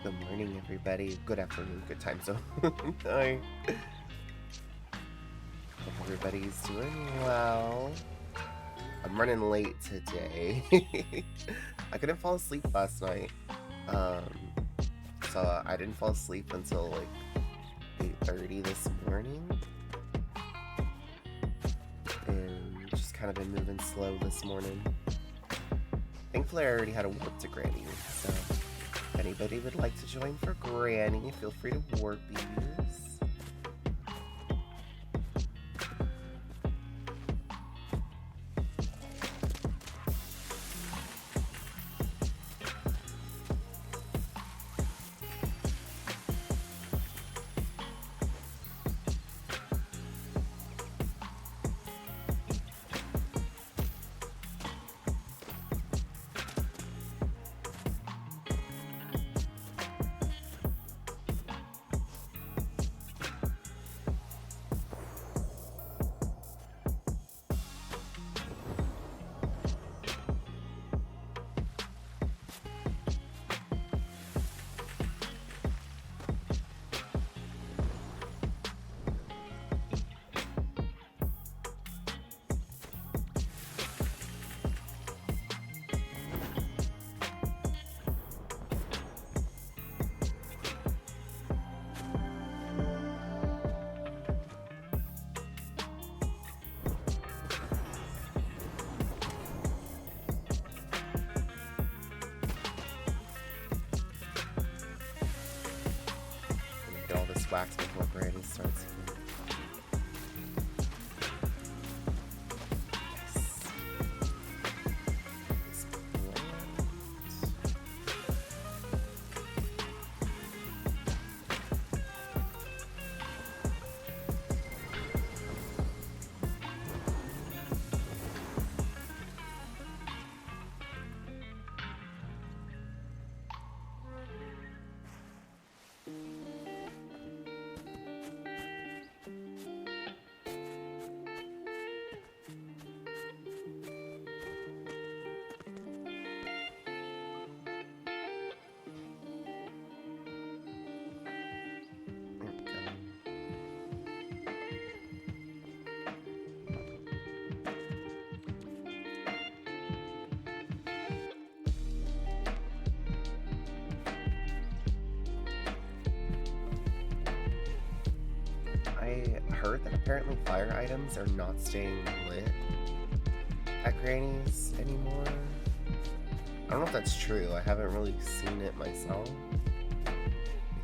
Good morning, everybody. Good afternoon, good time zone. Hi. Hope everybody's doing well. I'm running late today. I couldn't fall asleep last night. Um, so I didn't fall asleep until like 8:30 this morning. And just kind of been moving slow this morning. Thankfully, I already had a warp to Granny, so if anybody would like to join for Granny, feel free to warpies. Get all this wax before Granny starts here. This plant. There we go. I heard that apparently fire items are not staying lit at Granny's anymore. I don't know if that's true. I haven't really seen it myself. Let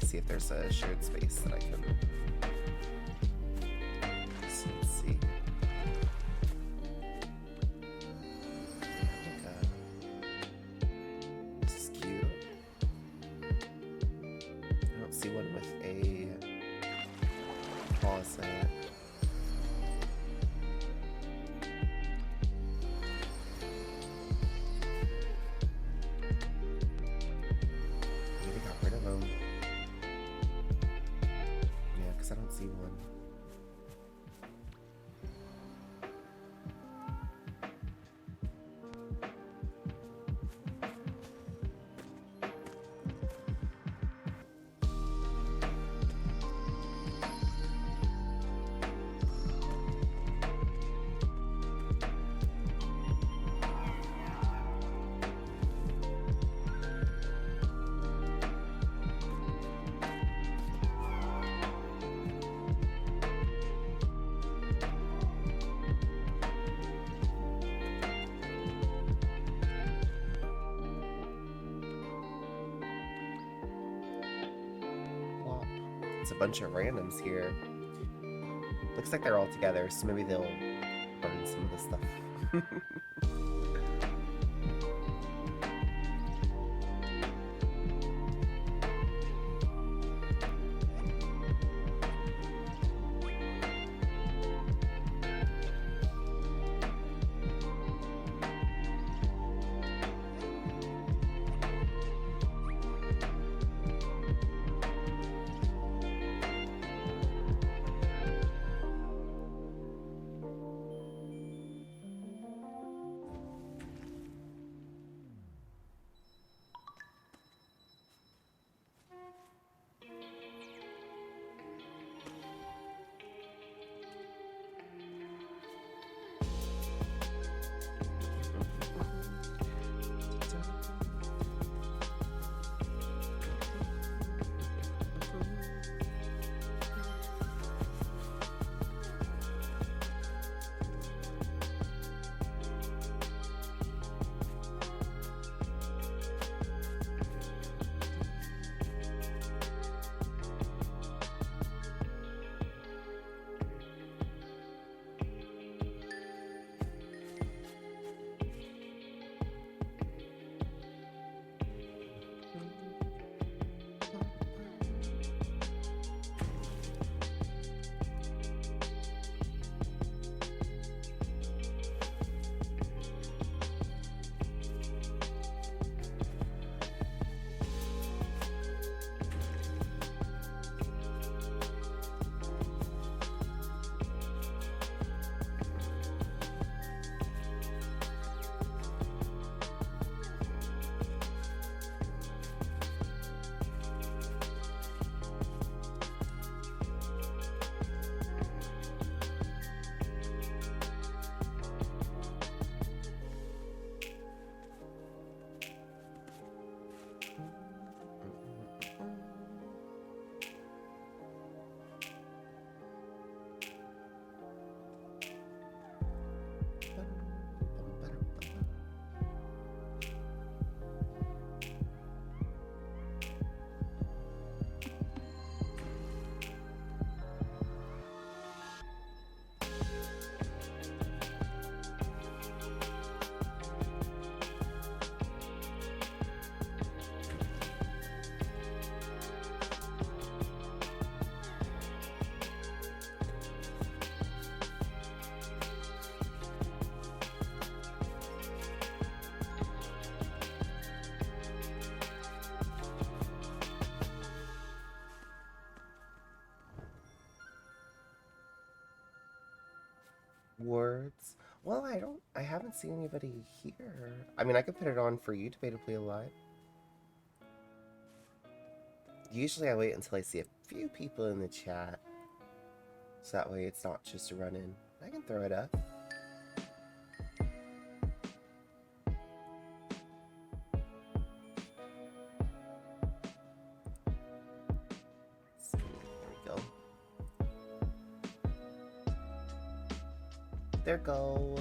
me see if there's a shared space that I can. Let's see. This is cute. I don't see one with a closet. Maybe they got rid of them. Yeah, because I don't see one. Plop. It's a bunch of randoms here. Looks like they're all together, so maybe they'll burn some of the stuff. Words. Well, I haven't seen anybody here. I mean, I could put it on for you to play live. Usually I wait until I see a few people in the chat. So that way it's not just a run-in. I can throw it up. There we go. There go.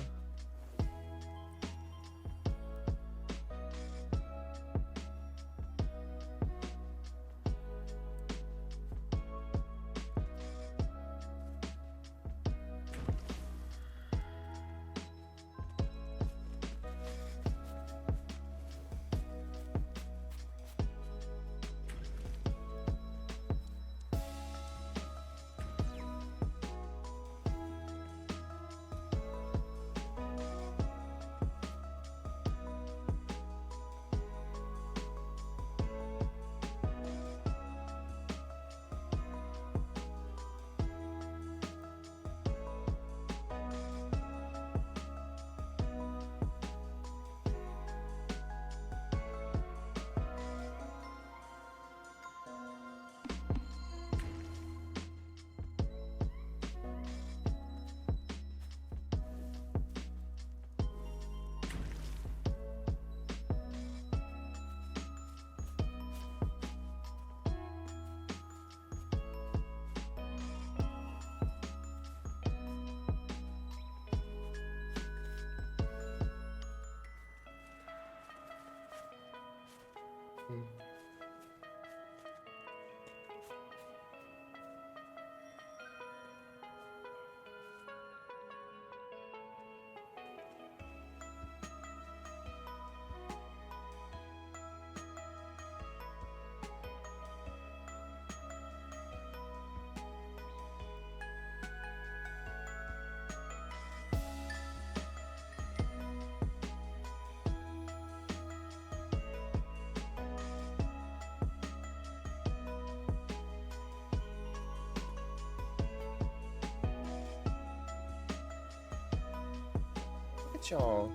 Look at y'all.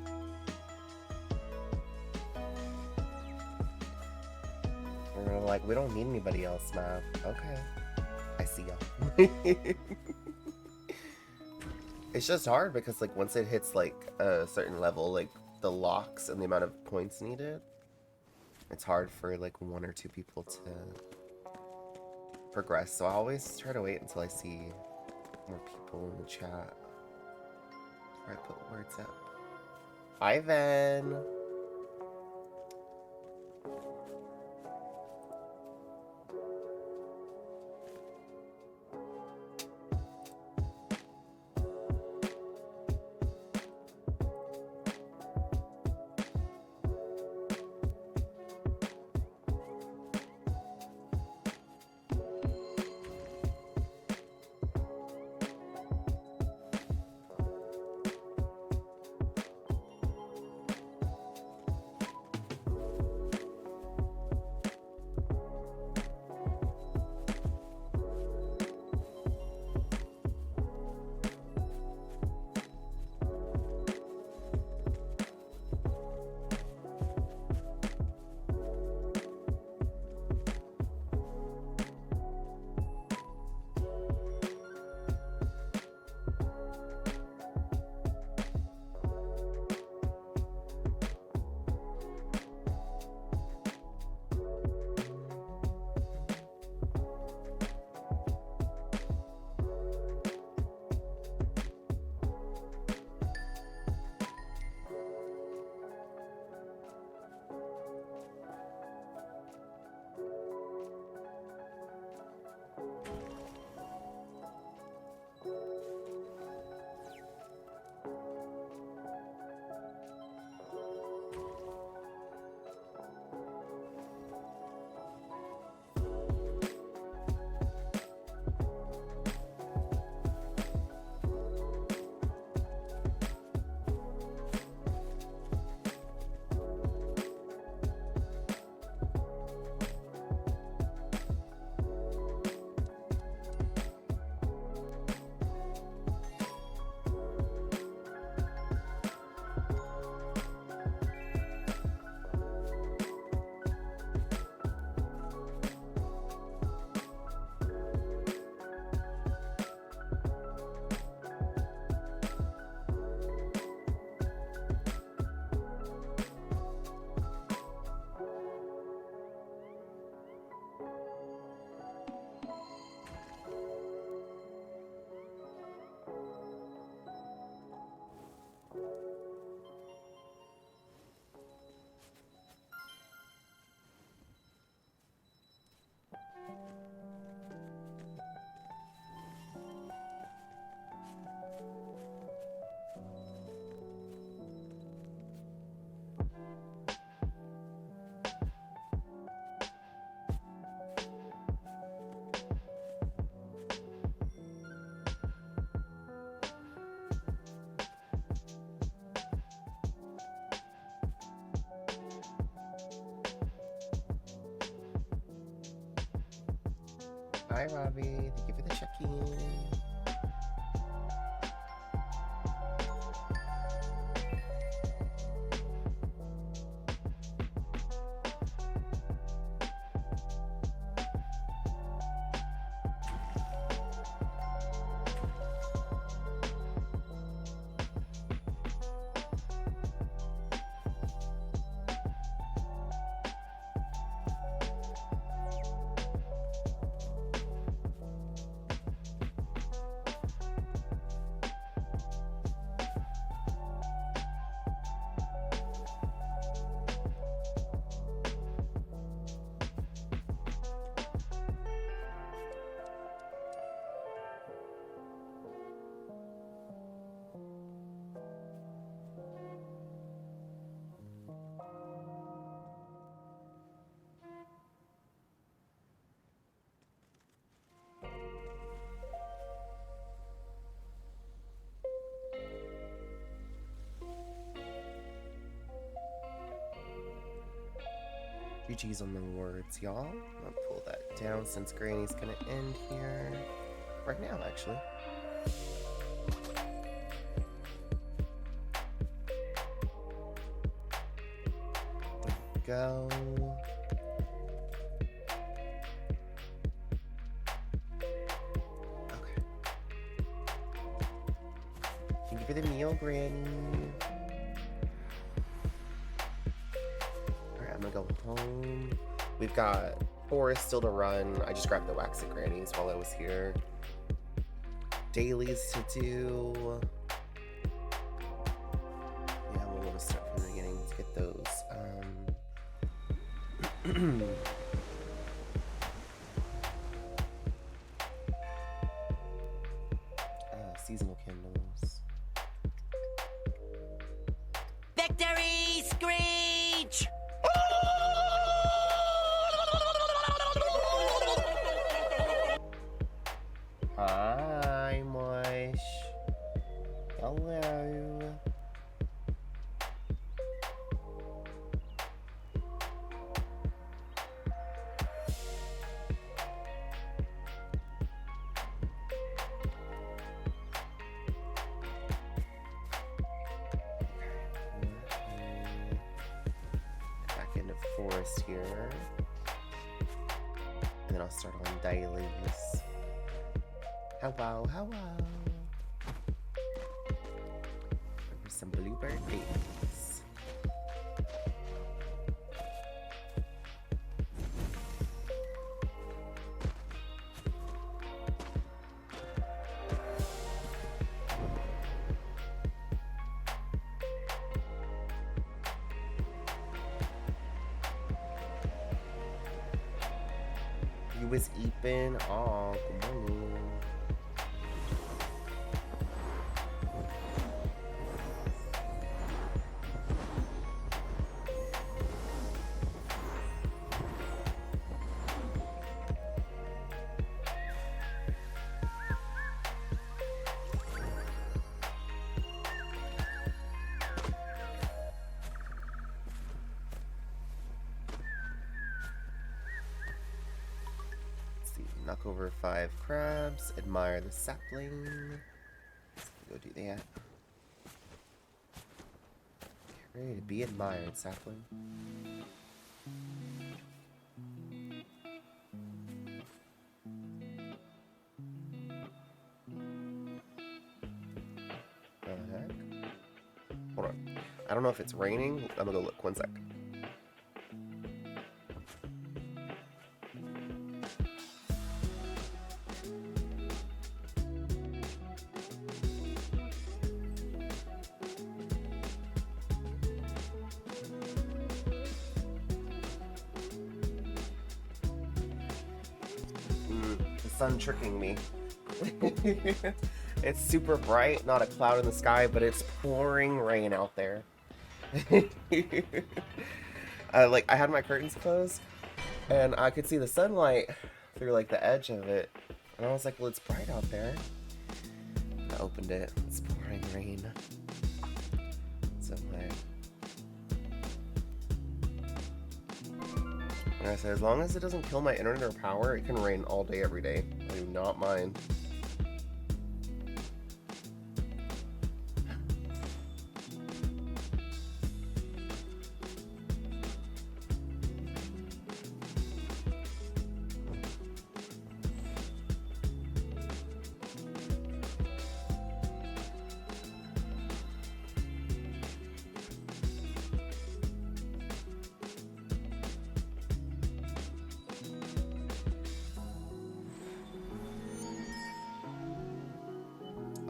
We're like, we don't need anybody else, Mav. Okay. I see y'all. It's just hard because, like, once it hits, like, a certain level, like, the locks and the amount of points needed, it's hard for, like, one or two people to progress. So I always try to wait until I see more people in the chat before I put words up. Ivan! Hi, Robbie. Thank you for the check-in. GG's on the words, y'all. I'll pull that down since Granny's gonna end here. Right now, actually. There we go. Okay. Thank you for the meal, Granny. I'm gonna go home. We've got Forest still to run. I just grabbed the wax at Granny's while I was here. Dailies to do. Yeah, we'll want to start from the beginning to get those. Seasonal candles. Victory screech! Hi, Mush. Hello. Back into Forest here. And then I'll start on dailies. Hello, hello. Over some bluebird babies. You was eeping? Aw, good morning. Knock over 5 crabs. Admire the sapling. Let's go do that. Get ready to be admired, sapling. The heck? Hold on. I don't know if it's raining. I'm gonna go look. One sec. Sun tricking me. It's super bright, not a cloud in the sky, but it's pouring rain out there. Like, I had my curtains closed, and I could see the sunlight through, like, the edge of it. And I was like, well, it's bright out there. I opened it. It's pouring rain. So, like... And I said, as long as it doesn't kill my internet or power, it can rain all day, every day. I do not mind.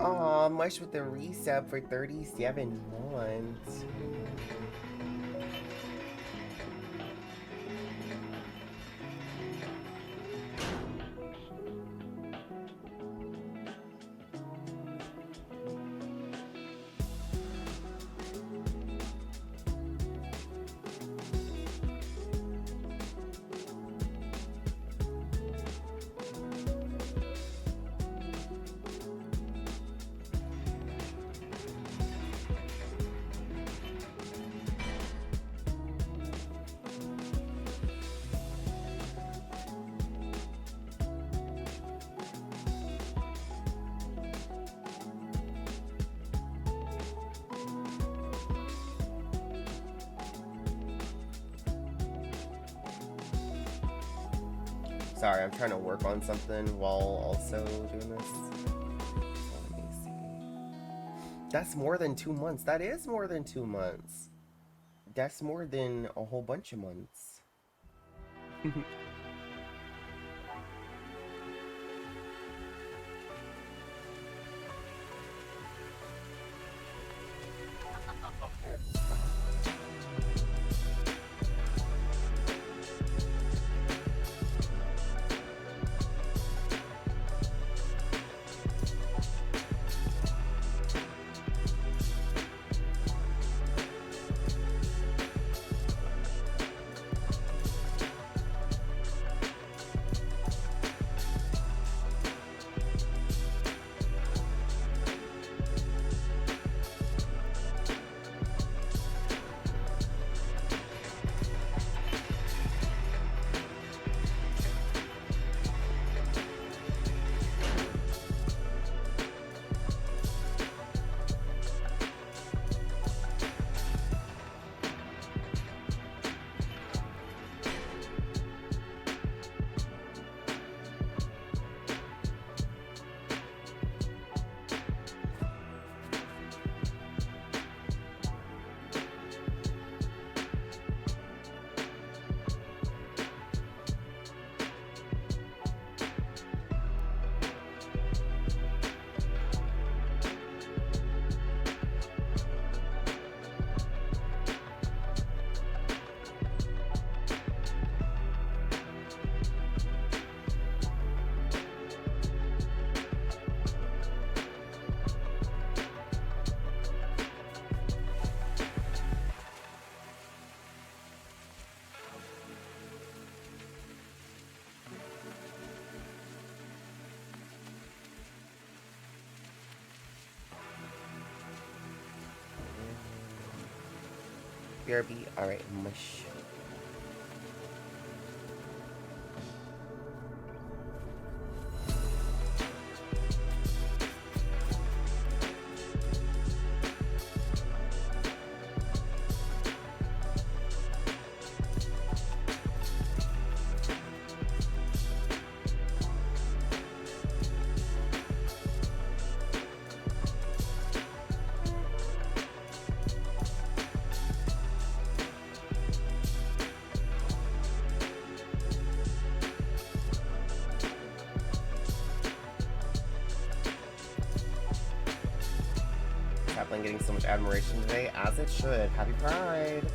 Aw, Mush with the resub for 37 months. Sorry, I'm trying to work on something while also doing this. Let me see. That's more than 2 months. That is more than 2 months. That's more than a whole bunch of months. BRB, alright, Mush. Kaplan getting so much admiration today, as it should. Happy Pride!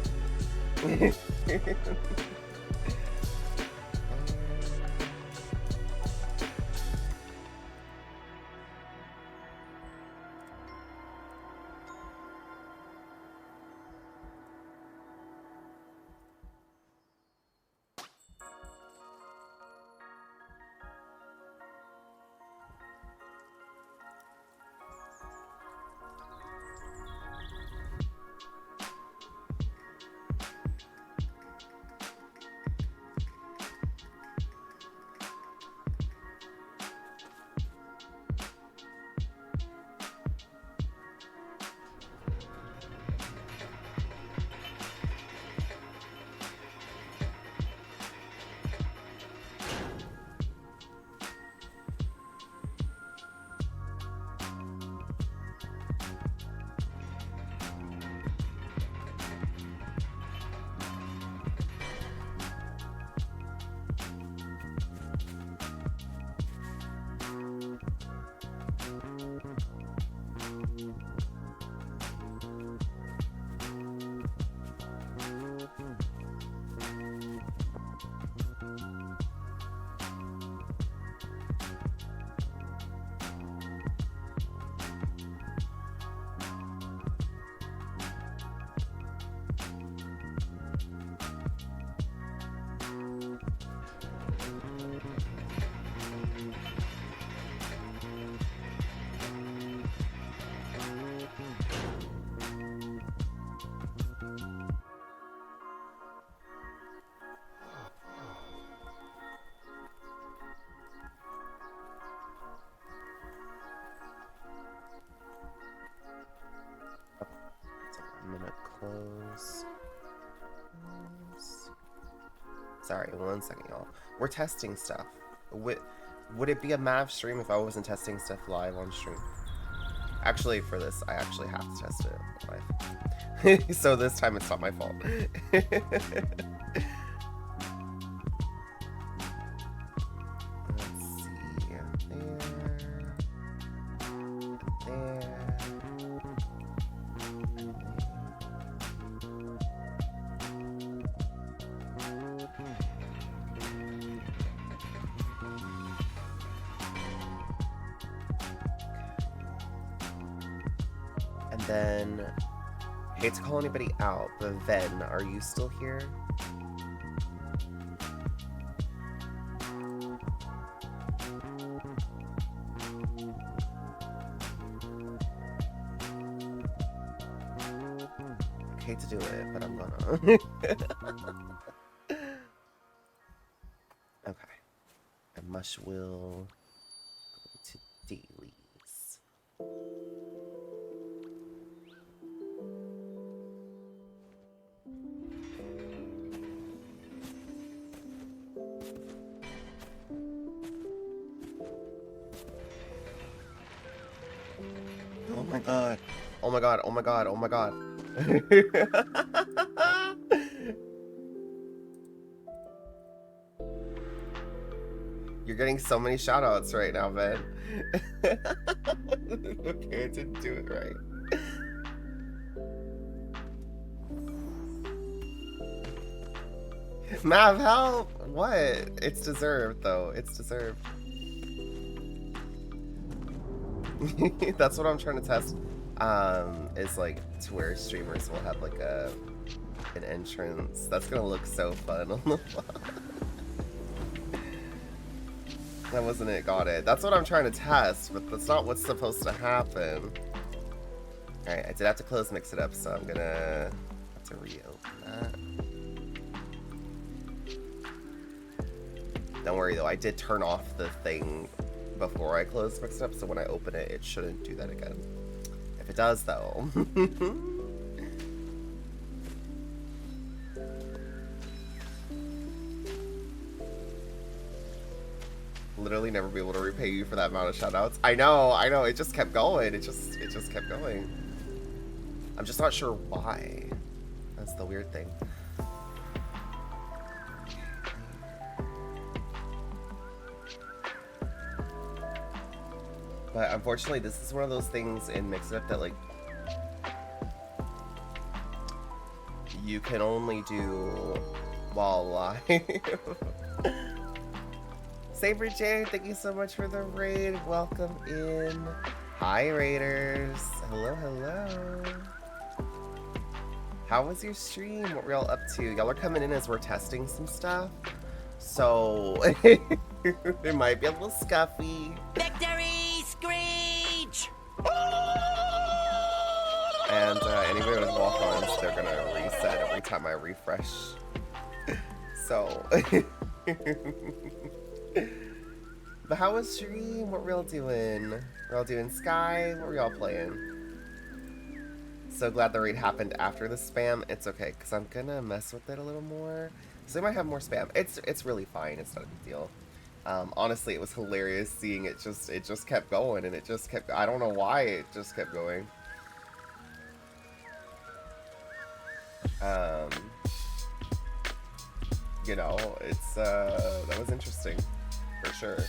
close. Sorry, 1 second, y'all. We're testing stuff. Would it be a Mav stream if I wasn't testing stuff live on stream? Actually, for this, I actually have to test it live. So this time it's not my fault. Let's see. There. And then, hate to call anybody out, but Ven, are you still here? I hate to do it, but I'm gonna. Okay. And Mush will go to dailies. Oh my god. Oh my god, oh my god, oh my god. You're getting so many shoutouts right now, Ben. Okay, I didn't do it right. Mav, help! What? It's deserved, though. It's deserved. That's what I'm trying to test. Is like to where streamers will have like an entrance. That's gonna look so fun on the vlog. That wasn't it. Got it. That's what I'm trying to test, but that's not what's supposed to happen. All right, I did have to close Mix It Up, so I'm gonna have to reopen that. Don't worry though, I did turn off the thing before I closed Mix It Up, so when I open it, it shouldn't do that again. If it does, though. Literally never be able to repay you for that amount of shoutouts. I know, it just kept going. It just kept going. I'm just not sure why. That's the weird thing. But unfortunately, this is one of those things in Mix It Up that, like, you can only do while live. Saber J, thank you so much for the raid. Welcome in. Hi, Raiders. Hello, hello. How was your stream? What were y'all up to? Y'all are coming in as we're testing some stuff. So, it might be a little scuffy. Victory Screech! And anybody with walk-ons, they're gonna reset every time I refresh. So, but how was stream? What were y'all doing? We're all doing Sky. What were y'all playing? So glad the raid happened after the spam. It's okay, because I'm gonna mess with it a little more. So they might have more spam. It's really fine. It's not a big deal. Honestly, it was hilarious seeing it just kept going, and it just kept. I don't know why it just kept going. You know, it's that was interesting for sure.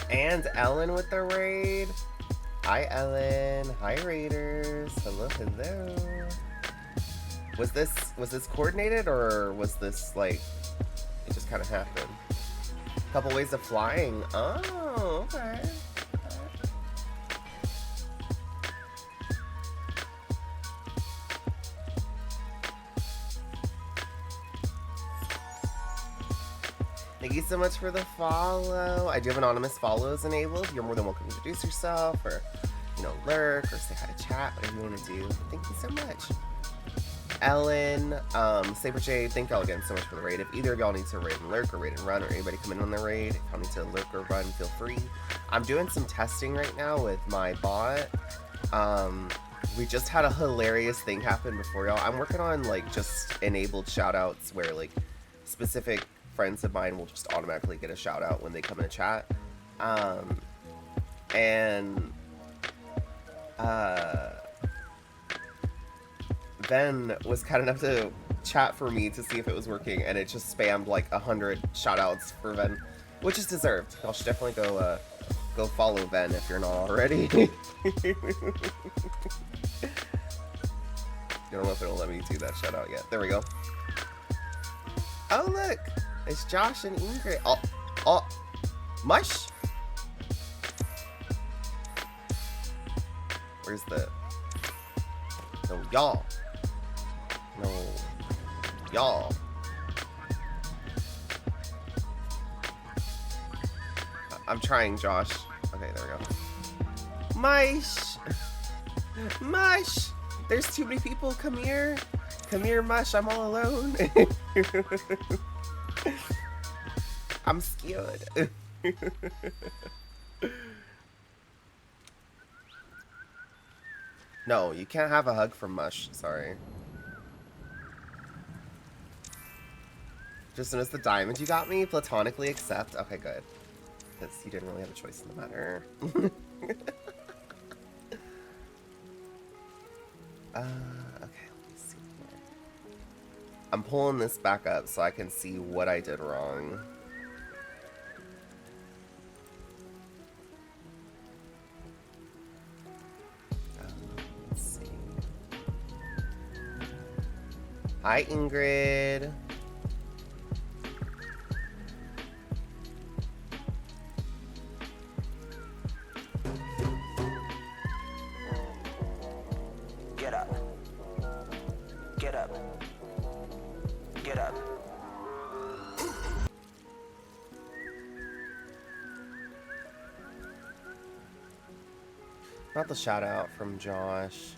And Ellen with the raid. Hi Ellen. Hi Raiders. Hello, hello. Was this coordinated, or was this like it just kind of happened? Couple ways of flying. Oh, okay. Thank you so much for the follow. I do have anonymous follows enabled. You're more than welcome to introduce yourself, or lurk, or say hi to chat, whatever you want to do. Thank you so much. Ellen, Saber J, thank y'all again so much for the raid. If either of y'all need to raid and lurk, or raid and run, or anybody come in on the raid, if y'all need to lurk or run, feel free. I'm doing some testing right now with my bot. We just had a hilarious thing happen before y'all. I'm working on like just enabled shoutouts where like specific friends of mine will just automatically get a shout out when they come in a chat. And Ven was kind enough to chat for me to see if it was working, and it just spammed like 100 shoutouts for Ven, which is deserved. Y'all should definitely go follow Ven if you're not already. I don't know if it'll let me do that shout out yet. There we go. Oh look, it's Josh and Ingrid. Oh, mush. Where's the? No, y'all. No, y'all. I'm trying, Josh. Okay, there we go. Mush! Mush! There's too many people. Come here. Come here, Mush. I'm all alone. I'm scared. No, you can't have a hug from Mush. Sorry. Just notice the diamond you got me. Platonically accept. Okay, good. Because you didn't really have a choice in the matter. Okay, let me see here. I'm pulling this back up so I can see what I did wrong. Let's see. Hi, Ingrid. Get up. Get up. Get up. Not the shout out from Josh.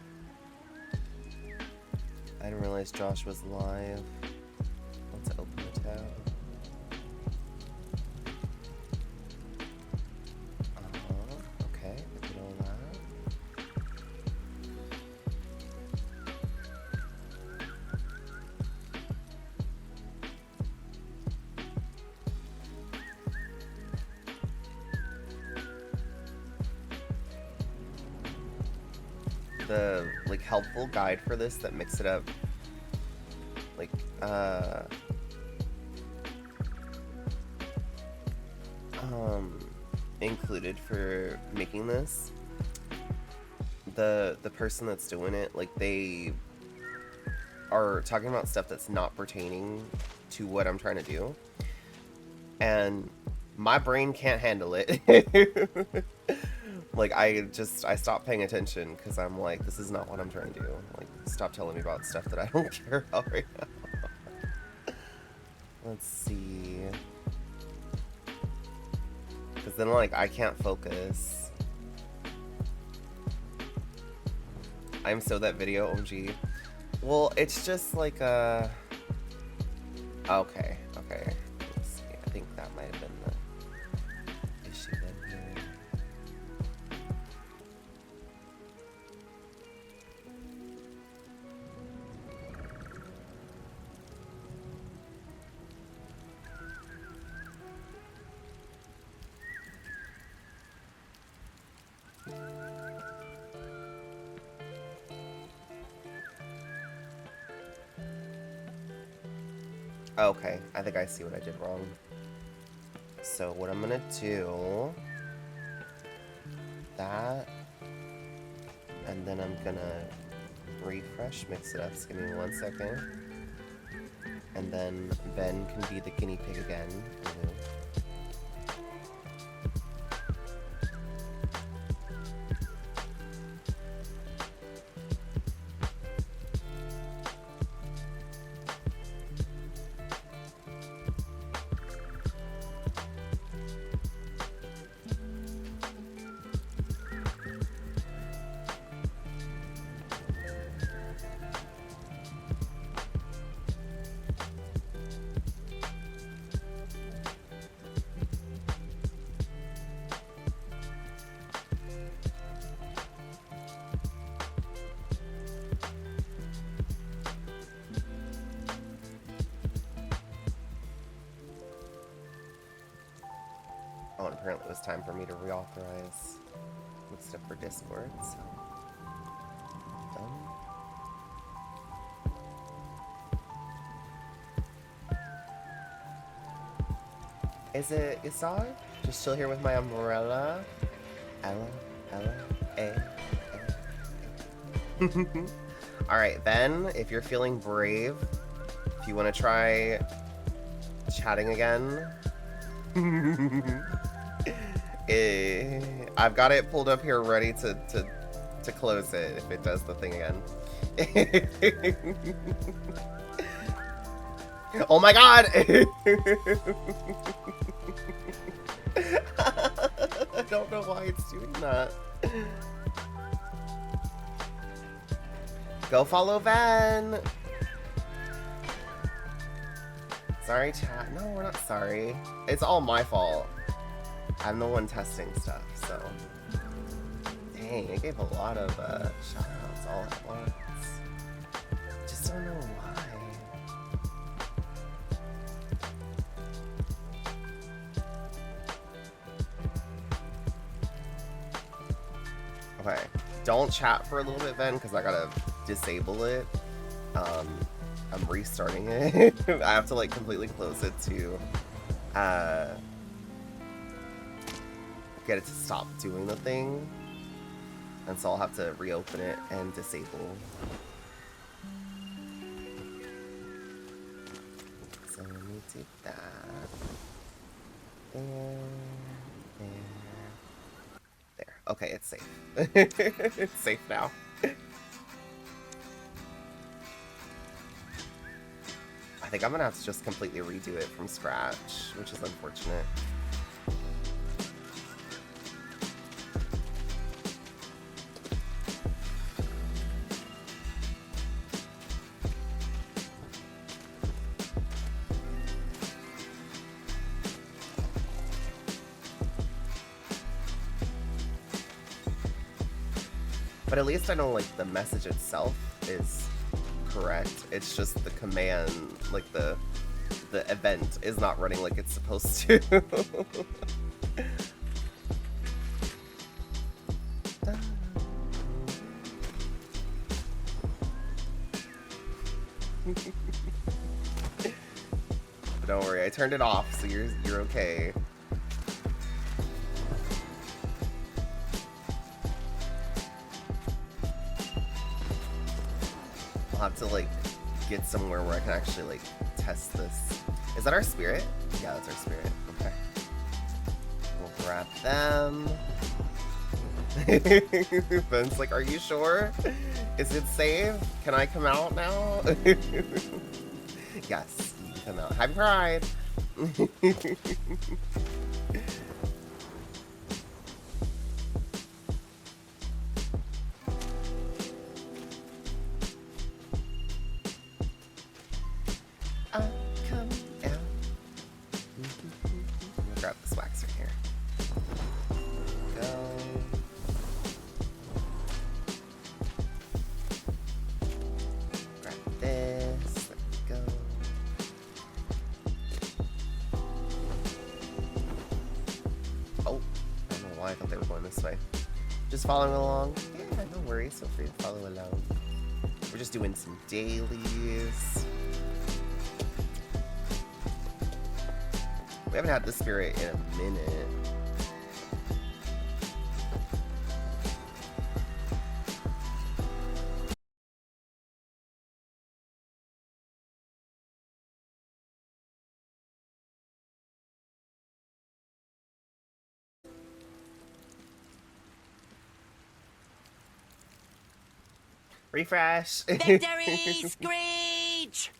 I didn't realize Josh was live. Let's open the tab. Okay, I did all that. The like helpful guide for this that mix it up like included for making this, the person that's doing it, like they are talking about stuff that's not pertaining to what I'm trying to do, and my brain can't handle it. Like, I stopped paying attention because I'm like, this is not what I'm trying to do. Like, stop telling me about stuff that I don't care about right now. Let's see. Because then, like, I can't focus. I'm so that video, OMG. Well, it's just like a... Okay. Let's see. I think that might have been the issue then here. Okay, I think I see what I did wrong. So what I'm gonna do, that, and then I'm gonna refresh, mix it up, just give me 1 second. And then Ben can be the guinea pig again. apparently it was time for me to reauthorize stuff for Discord, so done. Is it Isar? Just chill here with my umbrella. Ella, A. Alright, then, if you're feeling brave, if you want to try chatting again, I've got it pulled up here ready to close it if it does the thing again. Oh my god! I don't know why it's doing that. Go follow Ven! Sorry, chat. No, we're not sorry. It's all my fault. I'm the one testing stuff, so... Dang, it gave a lot of shoutouts all at once. Just don't know why. Okay, don't chat for a little bit, Ven, because I gotta disable it. I'm restarting it. I have to like completely close it to get it to stop doing the thing, and so I'll have to reopen it and disable. So let me do that. There. Okay, it's safe. It's safe now. I think I'm gonna have to just completely redo it from scratch, which is unfortunate. But at least I know, like, the message itself is correct. It's just the command, like, the event is not running like it's supposed to. But don't worry, I turned it off, so you're okay. I'll have to like get somewhere where I can actually like test this. Is that our spirit? Yeah, that's our spirit. Okay. We'll grab them. Ben's like, are you sure? Is it safe? Can I come out now? Yes, you can come out. Happy Pride! Following along. Yeah, no worries. Feel free to follow along. We're just doing some dailies. We haven't had the spirit in a minute. Refresh. Victory Screech!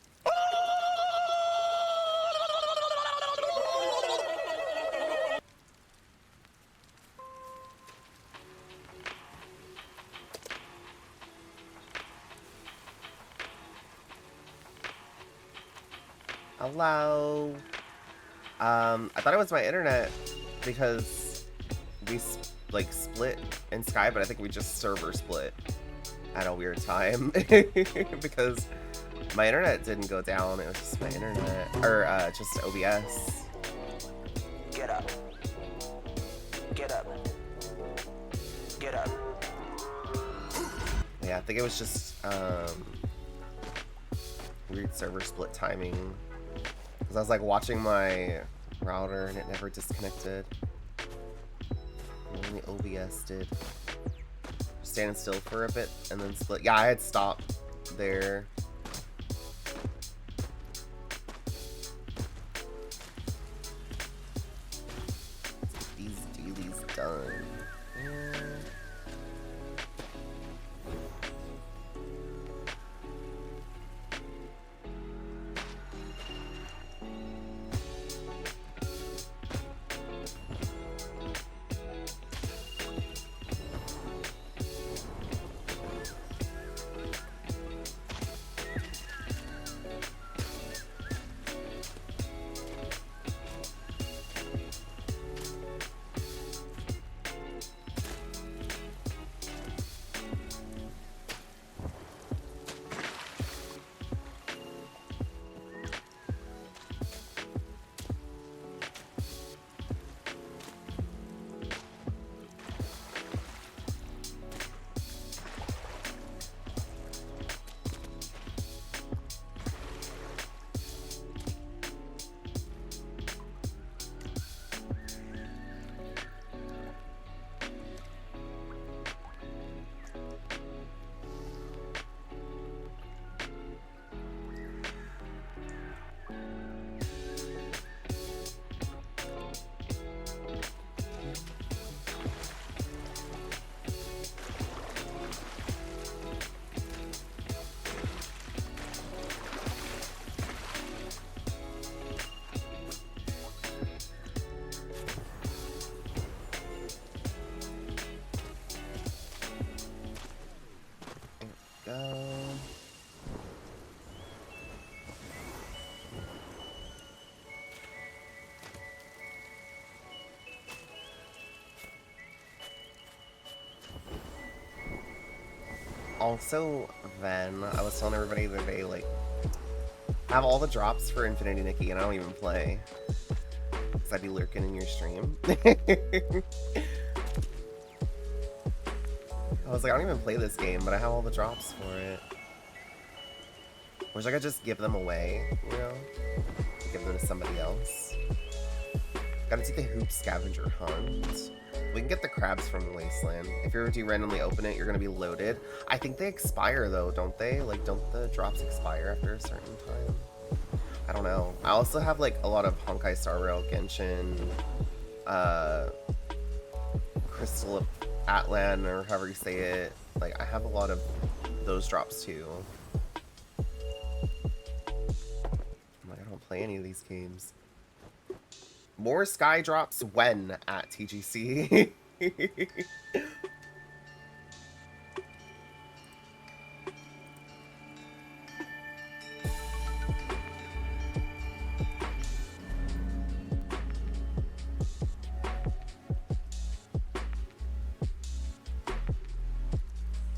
Hello. I thought it was my internet because we like split in Sky, but I think we just server split at a weird time because my internet didn't go down. It was just my internet, or just OBS. Get up. Get up. Get up. Yeah, I think it was just weird server split timing. Because I was like watching my router and it never disconnected. Only OBS did. Standing still for a bit and then split. Yeah, I had stopped there. These dailies done. Go. Also, then, I was telling everybody that they, like, have all the drops for Infinity Nikki, and I don't even play. Because I'd be lurking in your stream. I was like, I don't even play this game, but I have all the drops for it. Wish I could just give them away, you know? Give them to somebody else. Gotta do the hoop scavenger hunt. We can get the crabs from the wasteland. If you were to randomly open it, you're gonna be loaded. I think they expire though, don't they? Like, don't the drops expire after a certain time? I don't know. I also have like a lot of Honkai Star Rail, Genshin, Crystal Atlan, or however you say it. Like, I have a lot of those drops too. I'm like, I don't play any of these games. More sky drops when at TGC.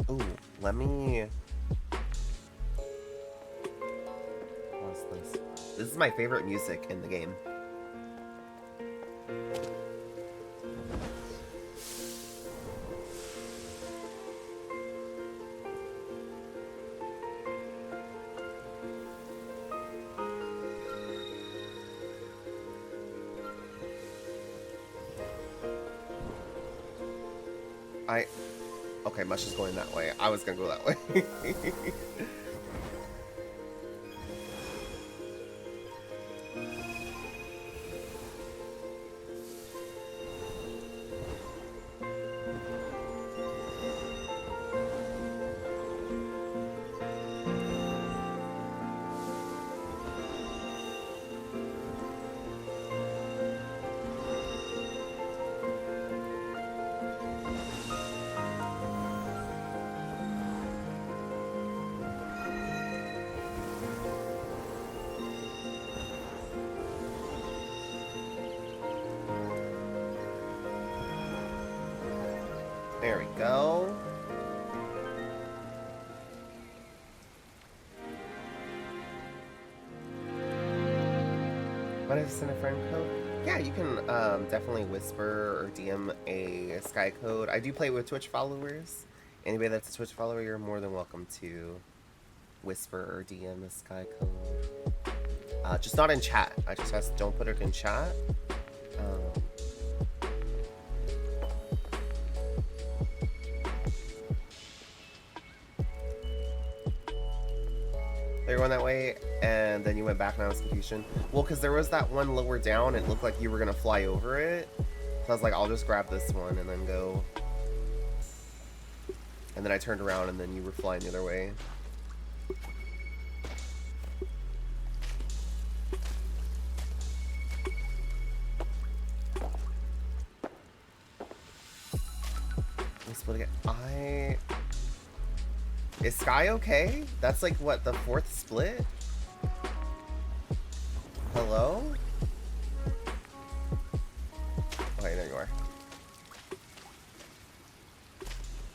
Ooh, let me... What's this? This is my favorite music in the game. Okay, Mush is going that way. I was gonna go that way. There we go. Might have sent a friend code. Yeah, you can definitely whisper or DM a Sky code. I do play with Twitch followers. Anybody that's a Twitch follower, you're more than welcome to whisper or DM a Sky code. Just not in chat. I just ask, don't put it in chat. They were going that way, and then you went back and I was confusion. Well, because there was that one lower down, it looked like you were going to fly over it. So I was like, I'll just grab this one and then go. And then I turned around and then you were flying the other way. Let's split again. Is Sky okay? That's like, what, the 4th split? Hello? Okay, there you are.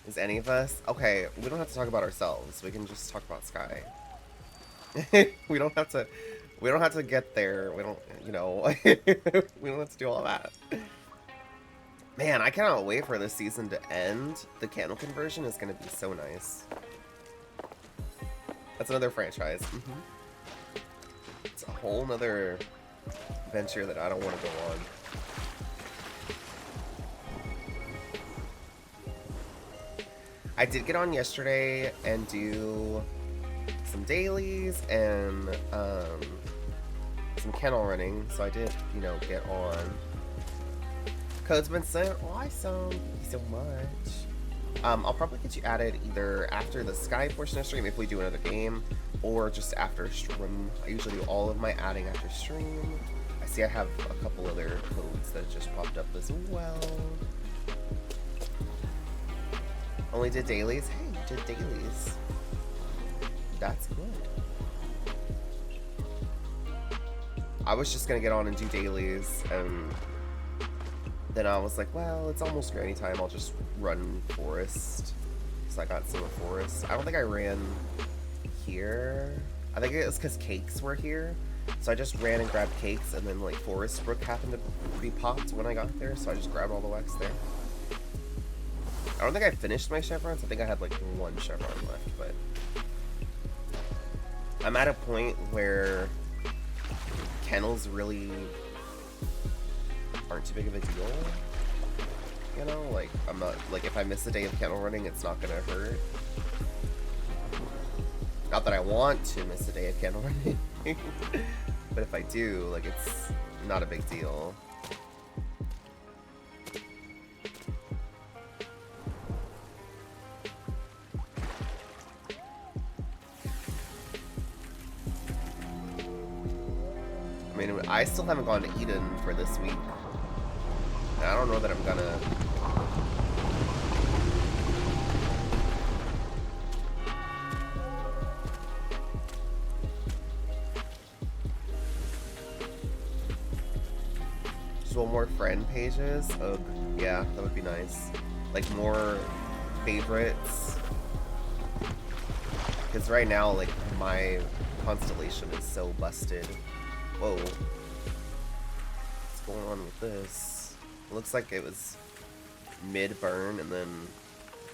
Is any of us? Okay, we don't have to talk about ourselves. We can just talk about Sky. we don't have to get there. We don't, you know, we don't have to do all that. Man, I cannot wait for this season to end. The candle conversion is going to be so nice. That's another franchise. It's a whole nother venture that I don't want to go on. I did get on yesterday and do some dailies and some kennel running, so I did, you know, get on. Code's been sent. Awesome. Thank you so much. I'll probably get you added either after the Sky portion of stream if we do another game, or just after stream. I usually do all of my adding after stream. I see I have a couple other codes that just popped up as well. Only did dailies? Hey, you did dailies. That's good. I was just gonna get on and do dailies, and then I was like, well, it's almost granny time. I'll just run forest. So I got some of forest. I don't think I ran here. I think it was because cakes were here. So I just ran and grabbed cakes, and then like Forest Brook happened to be popped when I got there. So I just grabbed all the wax there. I don't think I finished my chevrons. I think I had like 1 chevron left, but I'm at a point where kennels really aren't too big of a deal. You know, like I'm not like if I miss a day of kennel running, it's not gonna hurt. Not that I want to miss a day of kennel running, but if I do, like it's not a big deal. I mean, I still haven't gone to Eden for this week. And I don't know that I'm gonna. Just one more friend pages. Oh, yeah, that would be nice. Like more favorites. Because right now, like, my constellation is so busted. Whoa. What's going on with this? It looks like it was mid-burn and then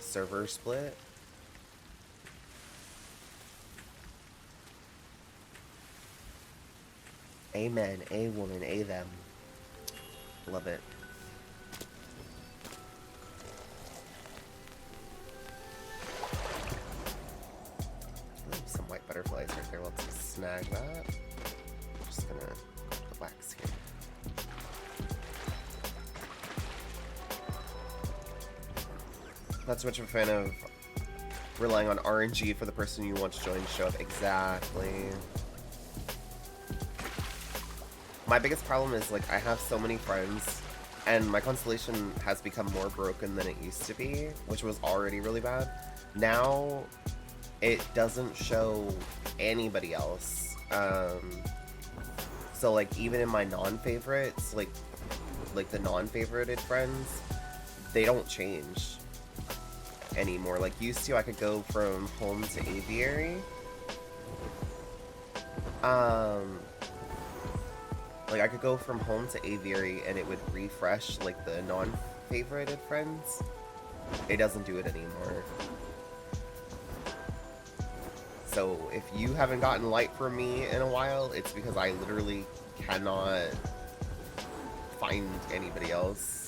server split. Amen. A woman. A them. Love it. Ooh, some white butterflies right there. Let's snag that. Just gonna put wax here. Not so much of a fan of relying on RNG for the person you want to join show up. Exactly. My biggest problem is, like, I have so many friends, and my constellation has become more broken than it used to be, which was already really bad. Now, it doesn't show anybody else. So, like, even in my non-favorites, like the non-favorited friends, they don't change anymore. Like, used to, I could go from home to aviary. Like, I could go from home to Aviary and it would refresh, like, the non-favorited friends. It doesn't do it anymore. So, if you haven't gotten light from me in a while, it's because I literally cannot find anybody else.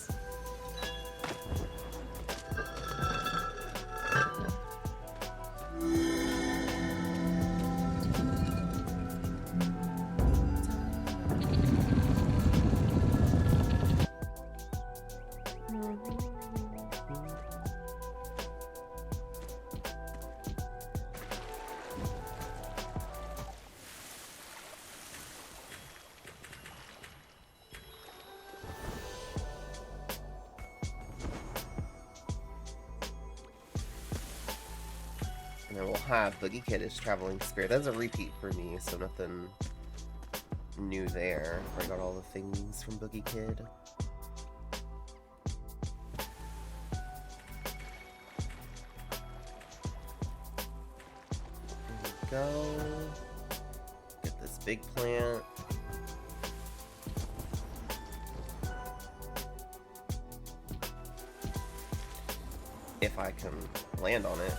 And then we'll have Boogie Kid as Traveling Spirit. That's a repeat for me, so nothing new there. I got all the things from Boogie Kid. There we go. Get this big plant. If I can land on it.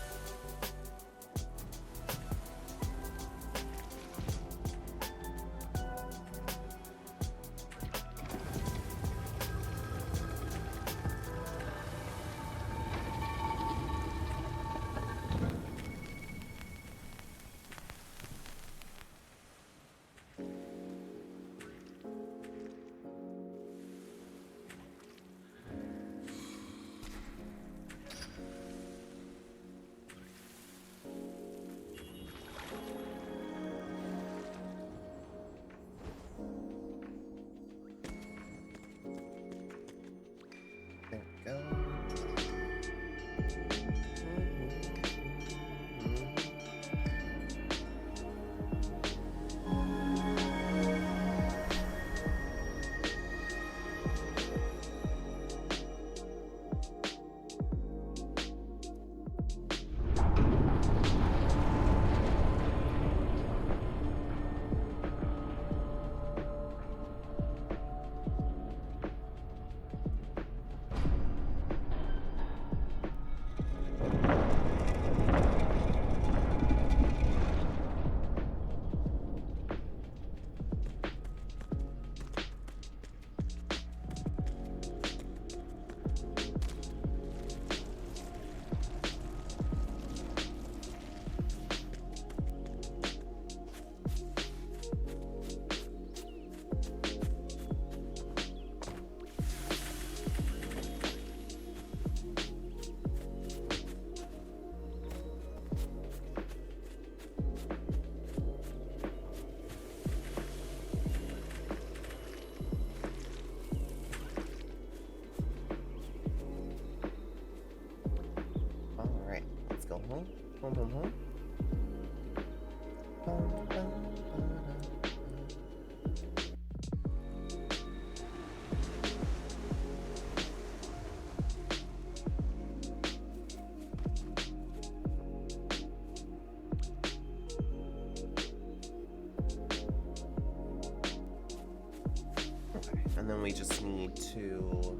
And then we just need to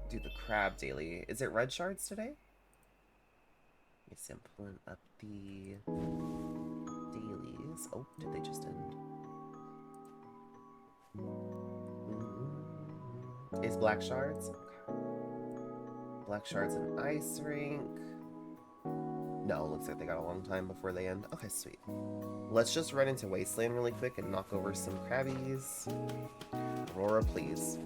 do the crab daily. Is it red shards today? Let me see, I'm pulling up the dailies. Oh, did they just end? Is black shards? Okay. Black shards and ice rink. No, looks like they got a long time before they end. Okay, sweet. Let's just run into Wasteland really quick and knock over some crabbies. Aurora, please.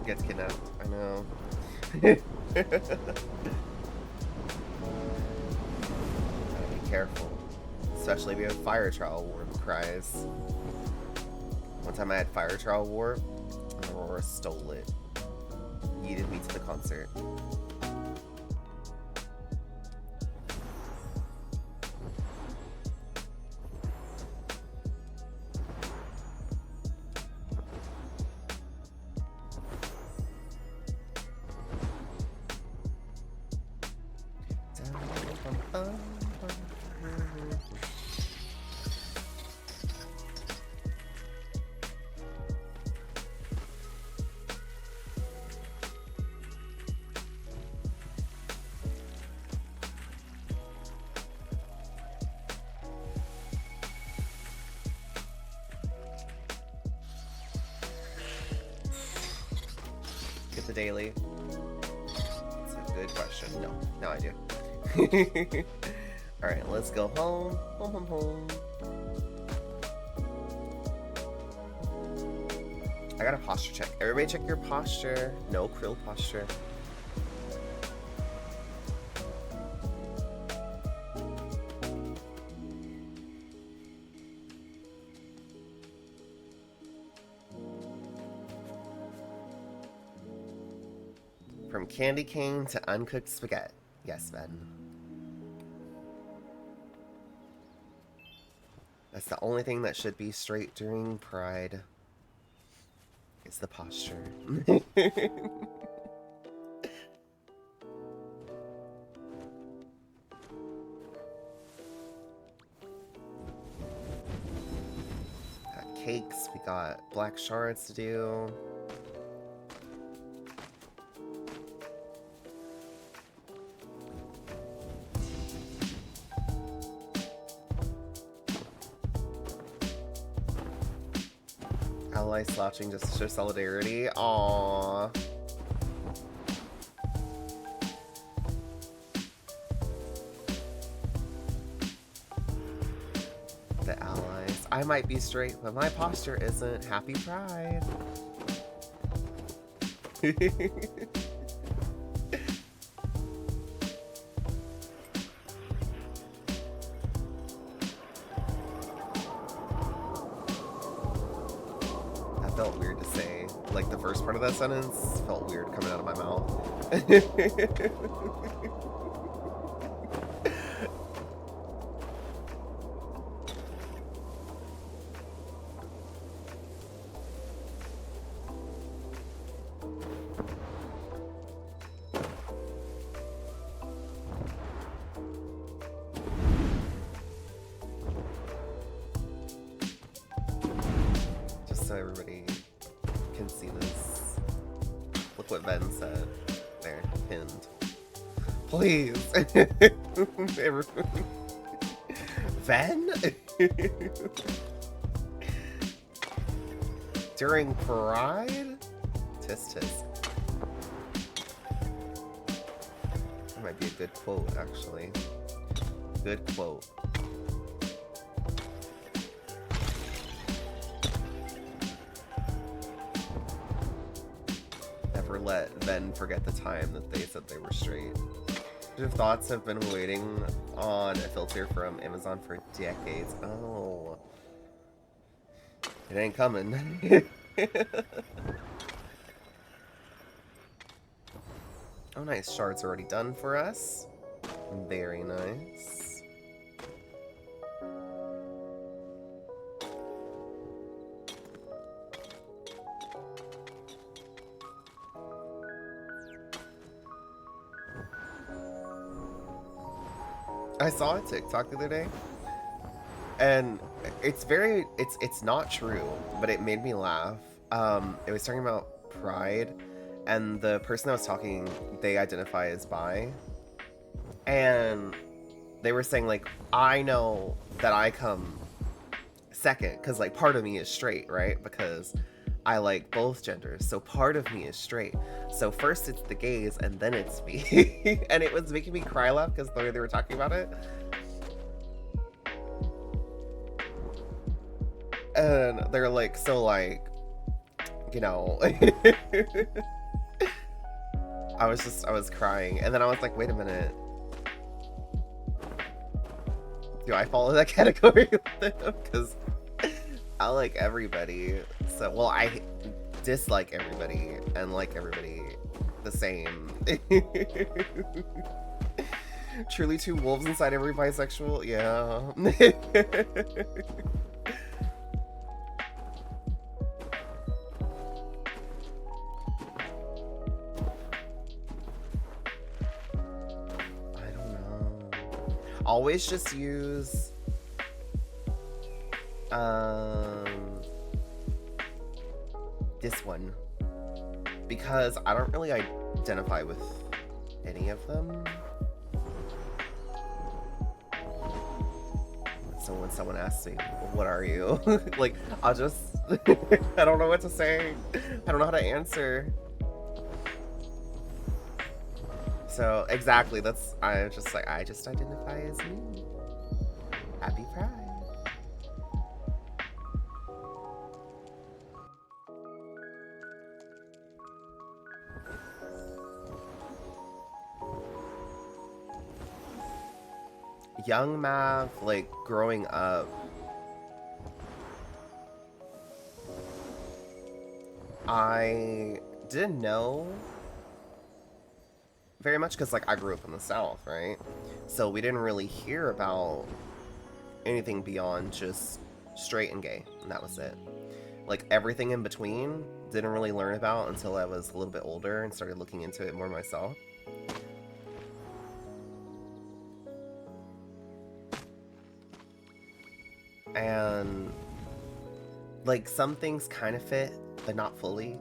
Gets kidnapped. I know. Gotta be careful. Especially if you have fire trial warp cries. One time I had fire trial warp, and Aurora stole it. yeeted me to the concert. Get the daily. That's a good question. No, now I do. Alright, let's go home. Home. I got a posture check. Everybody check your posture. No krill posture. From candy cane to uncooked spaghetti. Yes, Ben. That's the only thing that should be straight during Pride. It's the posture. Got cakes, we got black shards to do. Ally slouching just to show solidarity. Aww. The allies. I might be straight, but my posture isn't. Happy Pride. Felt weird to say. Like, the first part of that sentence felt weird coming out of my mouth. Just so everybody can see this. Look what Ben said. There, pinned. Please! Ben? During Pride? Tisk tisk. That might be a good quote, actually. Good quote. Never let Ben forget the time that they said they were straight. Your thoughts have been waiting on a filter from Amazon for decades. Oh. It ain't coming. Oh, nice. Shard's already done for us. Very nice. I saw a TikTok the other day, and it's not true, but it made me laugh. It was talking about Pride, and the person that was talking, they identify as bi, and they were saying, like, I know that I come second, because, like, part of me is straight, right? Because I like both genders, so part of me is straight. So first it's the gays, and then it's me. And it was making me cry laugh, because the way they were talking about it. And they're like, so, like, you know... I was crying, and then I was like, wait a minute. Do I fall in that category with them? Because I like everybody. So, well, I dislike everybody and like everybody the same. Truly two wolves inside every bisexual? Yeah. I don't know. Always just use this one, because I don't really identify with any of them. So when someone asks me, what are you? Like, I'll just, I don't know what to say. I don't know how to answer. So exactly, that's, I just identify as me. Happy Pride. Young Mav, like, growing up, I didn't know very much because, like, I grew up in the South, right? So we didn't really hear about anything beyond just straight and gay, and that was it. Like, everything in between, didn't really learn about until I was a little bit older and started looking into it more myself. And, like, some things kind of fit, but not fully.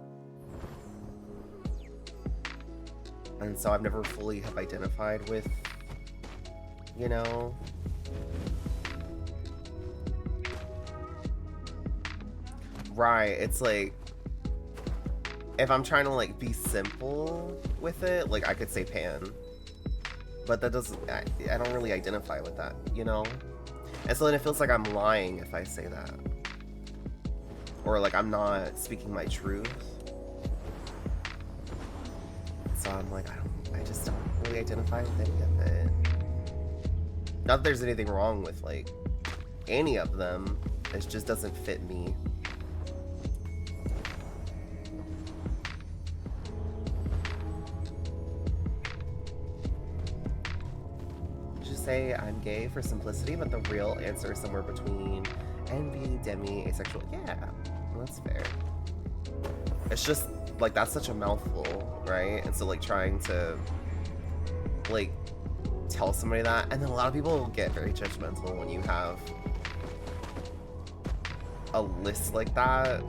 And so I've never fully have identified with, you know, right, it's like, if I'm trying to, like, be simple with it, like, I could say pan. But that doesn't, I don't really identify with that, you know? And so then it feels like I'm lying if I say that. Or, like, I'm not speaking my truth. So I'm like, I just don't really identify with any of it. Not that there's anything wrong with, like, any of them. It just doesn't fit me. Just say I'm gay for simplicity, but the real answer is somewhere between envy, demi, asexual. Yeah, well, that's fair. It's just, like, that's such a mouthful, right? And so, like, trying to, like, tell somebody that, and then a lot of people get very judgmental when you have a list like that.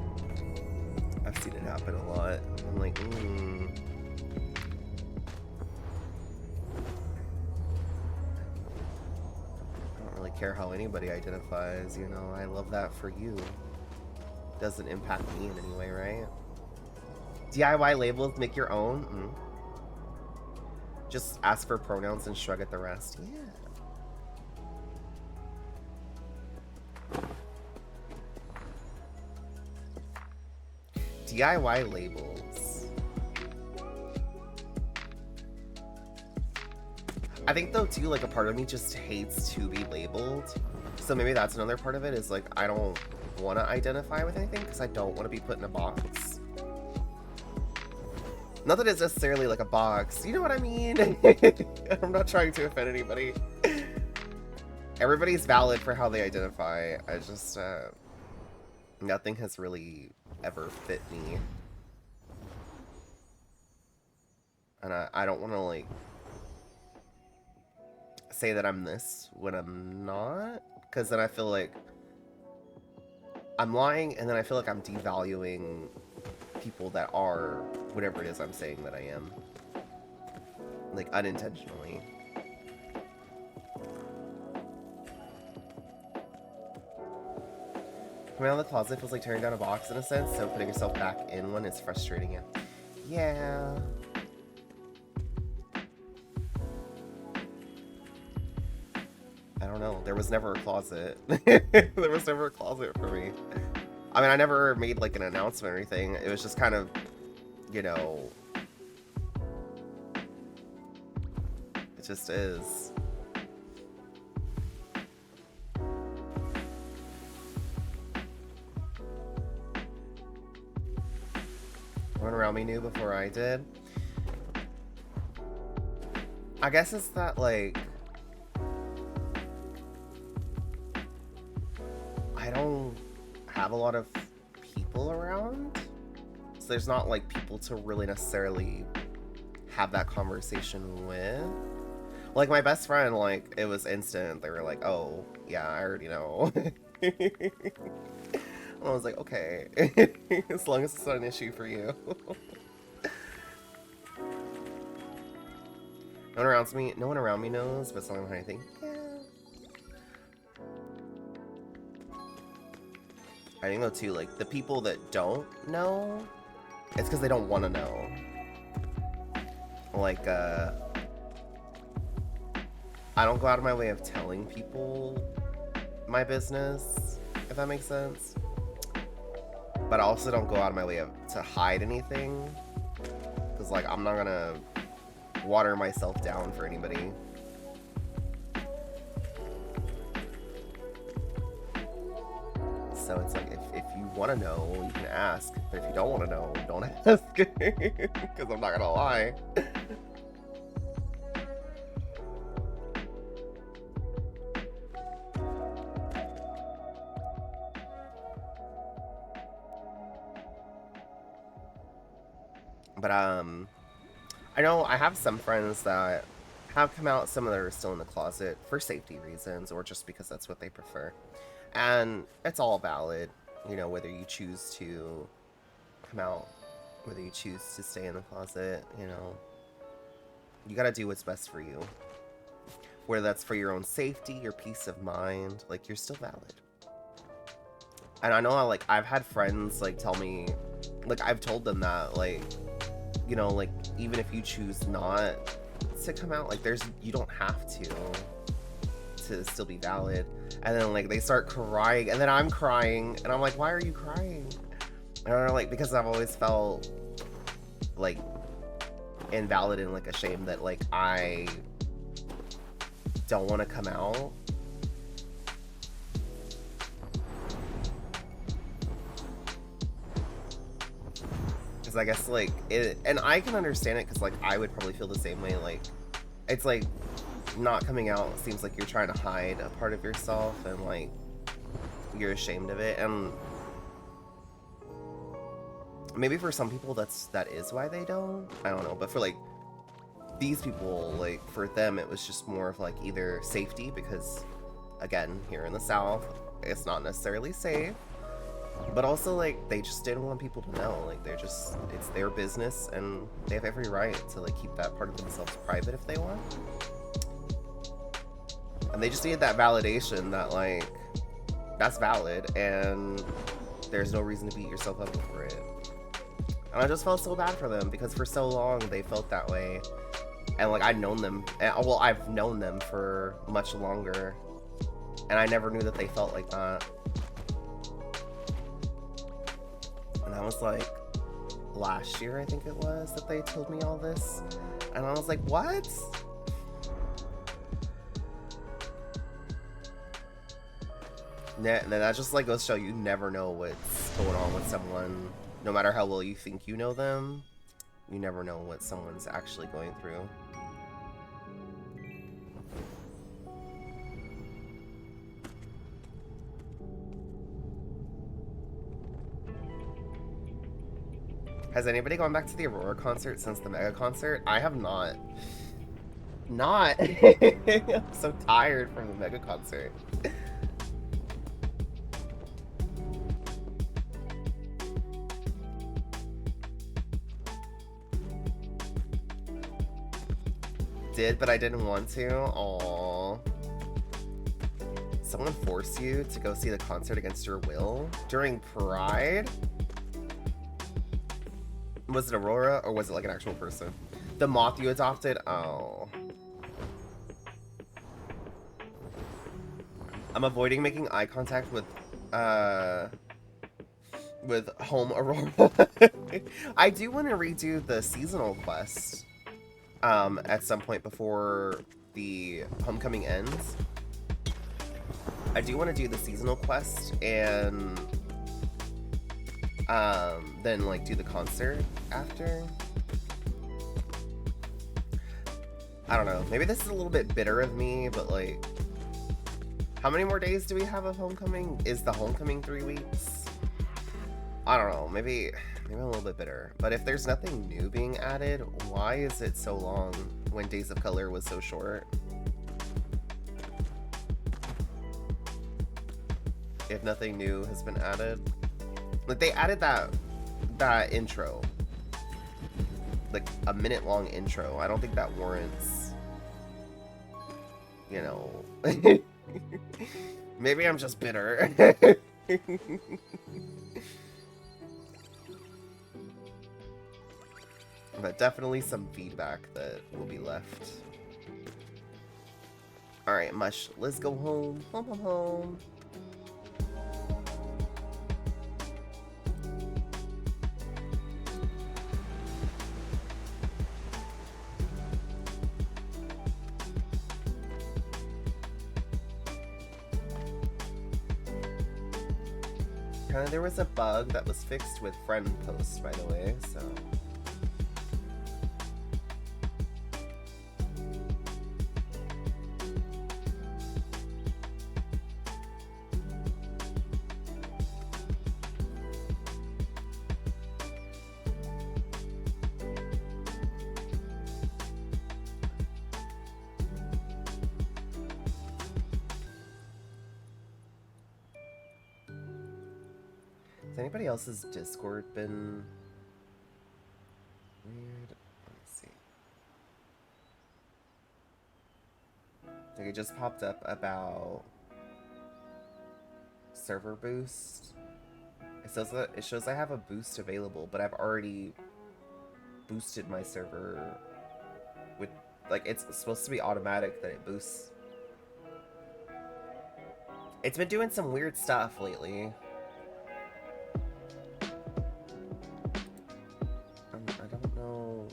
I've seen it happen a lot. I'm like, I don't really care how anybody identifies, you know? I love that for you. Doesn't impact me in any way, right? DIY labels, make your own. Just ask for pronouns and shrug at the rest. Yeah. DIY labels. I think though too, like, a part of me just hates to be labeled. So maybe that's another part of it, is like, I don't want to identify with anything because I don't want to be put in a box. Not that it's necessarily like a box, you know what I mean? I'm not trying to offend anybody. Everybody's valid for how they identify. I just, nothing has really ever fit me. And I don't want to, like, say that I'm this when I'm not, because then I feel like I'm lying, and then I feel like I'm devaluing people that are whatever it is I'm saying that I am, like, unintentionally. Coming out of the closet feels like tearing down a box in a sense, so putting yourself back in one is frustrating. Yeah. I don't know. There was never a closet. There was never a closet for me. I mean, I never made, like, an announcement or anything. It was just kind of, you know, it just is. Everyone around me knew before I did. I guess it's that, like, I don't have a lot of people around, so there's not, like, people to really necessarily have that conversation with. Like, my best friend, like, it was instant. They were like, oh, yeah, I already know. And I was like, okay, as long as it's not an issue for you. No one around me knows, but someone I think, yeah. I think though too, like the people that don't know, it's because they don't want to know. Like, I don't go out of my way of telling people my business, if that makes sense. But I also don't go out of my way to hide anything, because like I'm not gonna water myself down for anybody. So it's like, if you want to know, you can ask. But if you don't want to know, don't ask. Because I'm not gonna lie. But I know I have some friends that have come out, some that are still in the closet for safety reasons, or just because that's what they prefer. And it's all valid, you know, whether you choose to come out, whether you choose to stay in the closet, you know. You gotta do what's best for you. Whether that's for your own safety, your peace of mind, like, you're still valid. And I know, like, I've had friends, like, tell me, like, I've told them that, like, you know, like, even if you choose not to come out, like, you don't have to still be valid. And then, like, they start crying, and then I'm crying, and I'm like, why are you crying? And they're like, because I've always felt, like, invalid and, like, ashamed that, like, I don't want to come out. Because I guess, like, and I can understand it, because, like, I would probably feel the same way. Like, it's like, not coming out seems like you're trying to hide a part of yourself, and, like, you're ashamed of it. And maybe for some people that is why they don't. I don't know. But for, like, these people, like, for them, it was just more of, like, either safety, because, again, here in the South, it's not necessarily safe. But also, like, they just didn't want people to know. Like, it's their business, and they have every right to, like, keep that part of themselves private if they want. And they just needed that validation that, like, that's valid, and there's no reason to beat yourself up over it. And I just felt so bad for them, because for so long they felt that way. And, like, I've known them for much longer, and I never knew that they felt like that. And I was like, last year I think it was, that they told me all this. And I was like, what? That just, like, goes to show you never know what's going on with someone. No matter how well you think you know them, you never know what someone's actually going through. Has anybody gone back to the Aurora concert since the Mega concert? I have not. I'm so tired from the Mega concert. Did, but I didn't want to. Aww. Someone forced you to go see the concert against your will during Pride? Was it Aurora, or was it, like, an actual person? The moth you adopted? Oh. I'm avoiding making eye contact with home Aurora. I do want to redo the seasonal quest at some point before the homecoming ends. I do want to do the seasonal quest, and then, like, do the concert after. I don't know. Maybe this is a little bit bitter of me, but like, how many more days do we have of homecoming? Is the homecoming 3 weeks? I don't know. Maybe I'm a little bit bitter. But if there's nothing new being added, why is it so long when Days of Color was so short? If nothing new has been added, like they added that intro, like a minute-long intro. I don't think that warrants, you know. Maybe I'm just bitter. But definitely some feedback that will be left. Alright, Mush, let's go home. Home, home, home. There was a bug that was fixed with friend posts, by the way, so... Has anybody else's Discord been weird? Let me see. Like it just popped up about server boost. It shows I have a boost available, but I've already boosted my server with, like, it's supposed to be automatic that it boosts. It's been doing some weird stuff lately. I don't know.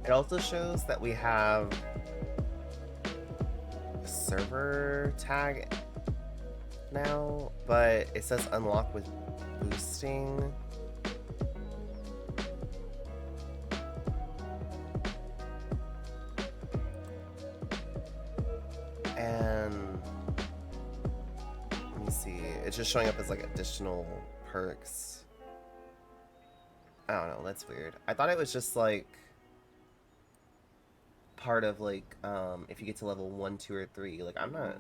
It also shows that we have a server tag now, but it says unlock with boosting. And let me see, it's just showing up as like additional perks. I don't know, that's weird. I thought it was just like part of like if you get to level 1, 2, or 3. Like I'm not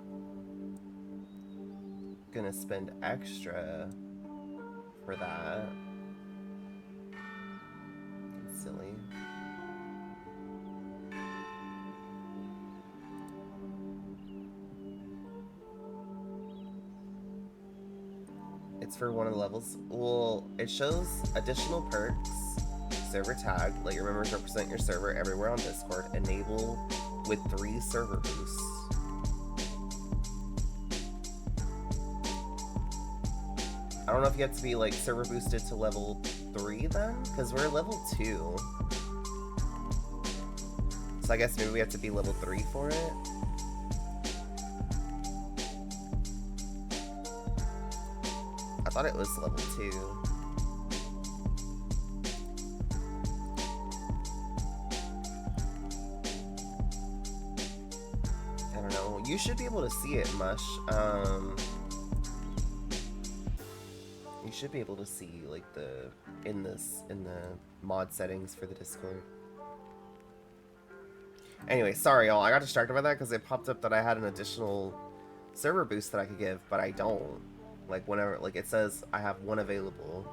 gonna spend extra for that. It's silly. It's for one of the levels. Well, it shows additional perks. Server tag, let your members represent your server everywhere on Discord. Enable with 3 server boosts. I don't know if you have to be like server boosted to level 3 then, because we're level 2. So I guess maybe we have to be level 3 for it. I thought it was level 2. You should be able to see it, Mush. You should be able to see like in the mod settings for the Discord. Anyway, sorry y'all, I got distracted by that because it popped up that I had an additional server boost that I could give, but I don't. Like whenever, like it says I have one available,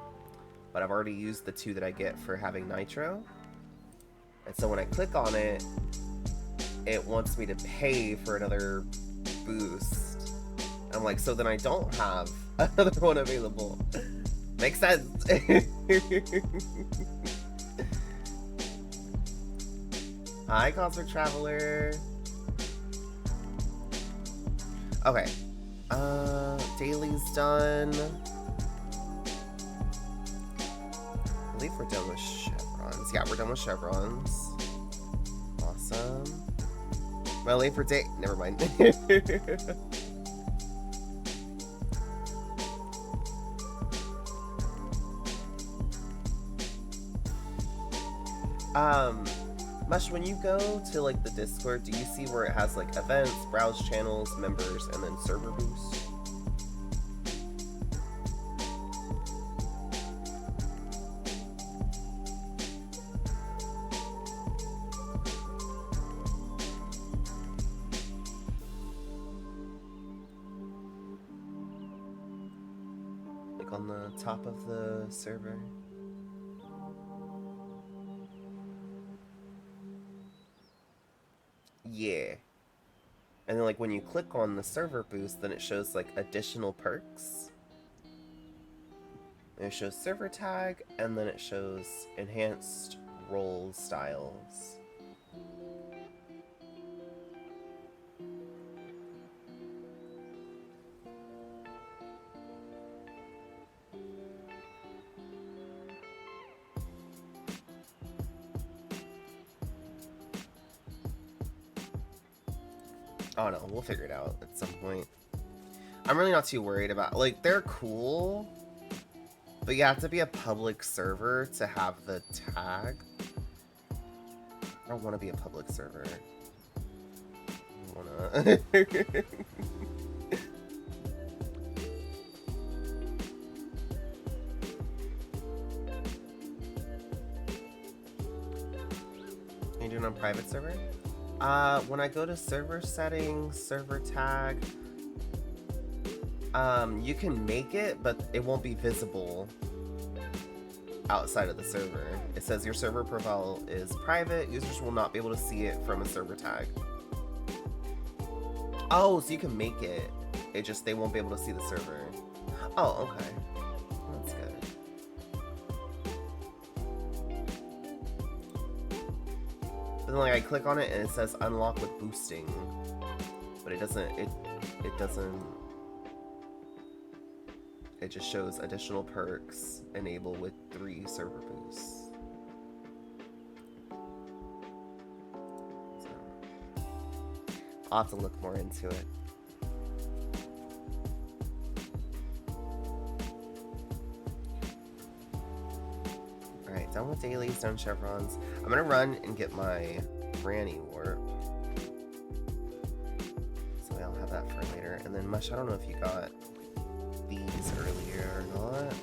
but I've already used the 2 that I get for having Nitro. And so when I click on it, it wants me to pay for another boost. I'm like, so then I don't have another one available. Makes sense. Hi, Cosmic Traveler. Okay. Daily's done. I believe we're done with chevrons. Yeah, we're done with chevrons. Awesome. Well, late for day. Never mind. Mush, when you go to like the Discord, do you see where it has like events, browse channels, members, and then server boost? Like on the top of the server? Yeah. And then like when you click on the server boost, then it shows like additional perks. And it shows server tag, and then it shows enhanced role styles. Oh no, we'll figure it out at some point. I'm really not too worried about, like, they're cool, but you have to be a public server to have the tag. I don't want to be a public server. I wanna... You doing on private server? When I go to server settings, server tag, you can make it, but it won't be visible outside of the server. It says your server profile is private. Users will not be able to see it from a server tag. Oh, so you can make it. It just, they won't be able to see the server. Oh, okay. That's good. But then like I click on it and it says unlock with boosting. But it doesn't, it doesn't, it just shows additional perks enable with 3 server boosts. So, I'll have to look more into it. Alright, done with dailies, done chevrons. I'm gonna run and get my granny warp. So I'll have that for later. And then Mush, I don't know if you got these earlier or not.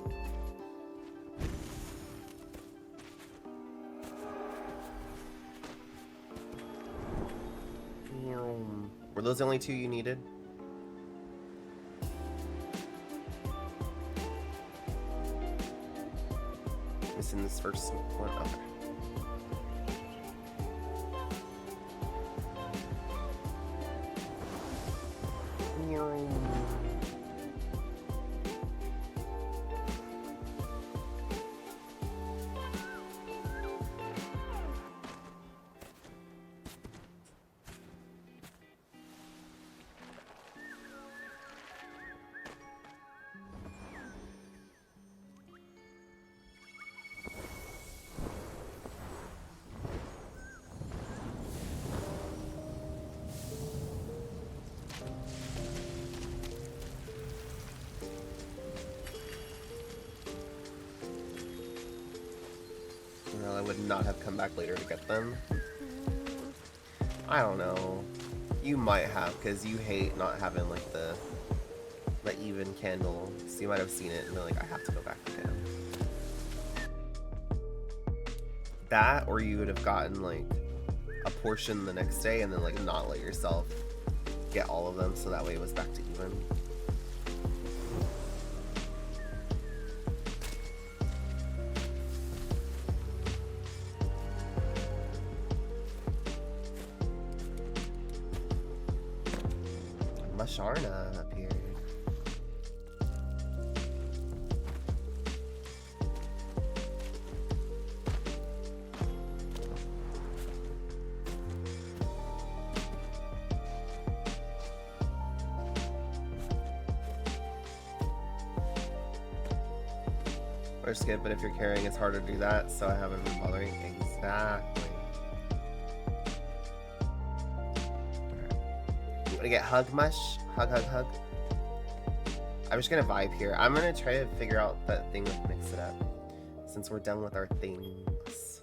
Were those the only 2 you needed? Missing this first one. Okay. Well, I would not have come back later to get them. I don't know. You might have, because you hate not having like the even candle. So you might have seen it and been like, I have to go back again. That, or you would have gotten like a portion the next day and then like not let yourself get all of them, so that way it was back to even. Masharna appeared. Or skip, but if you're carrying, it's harder to do that, so I haven't been bothering. Exactly. You wanna get hug mush? Hug, hug, hug. I'm just gonna vibe here. I'm gonna try to figure out that thing with mix it up, since we're done with our things.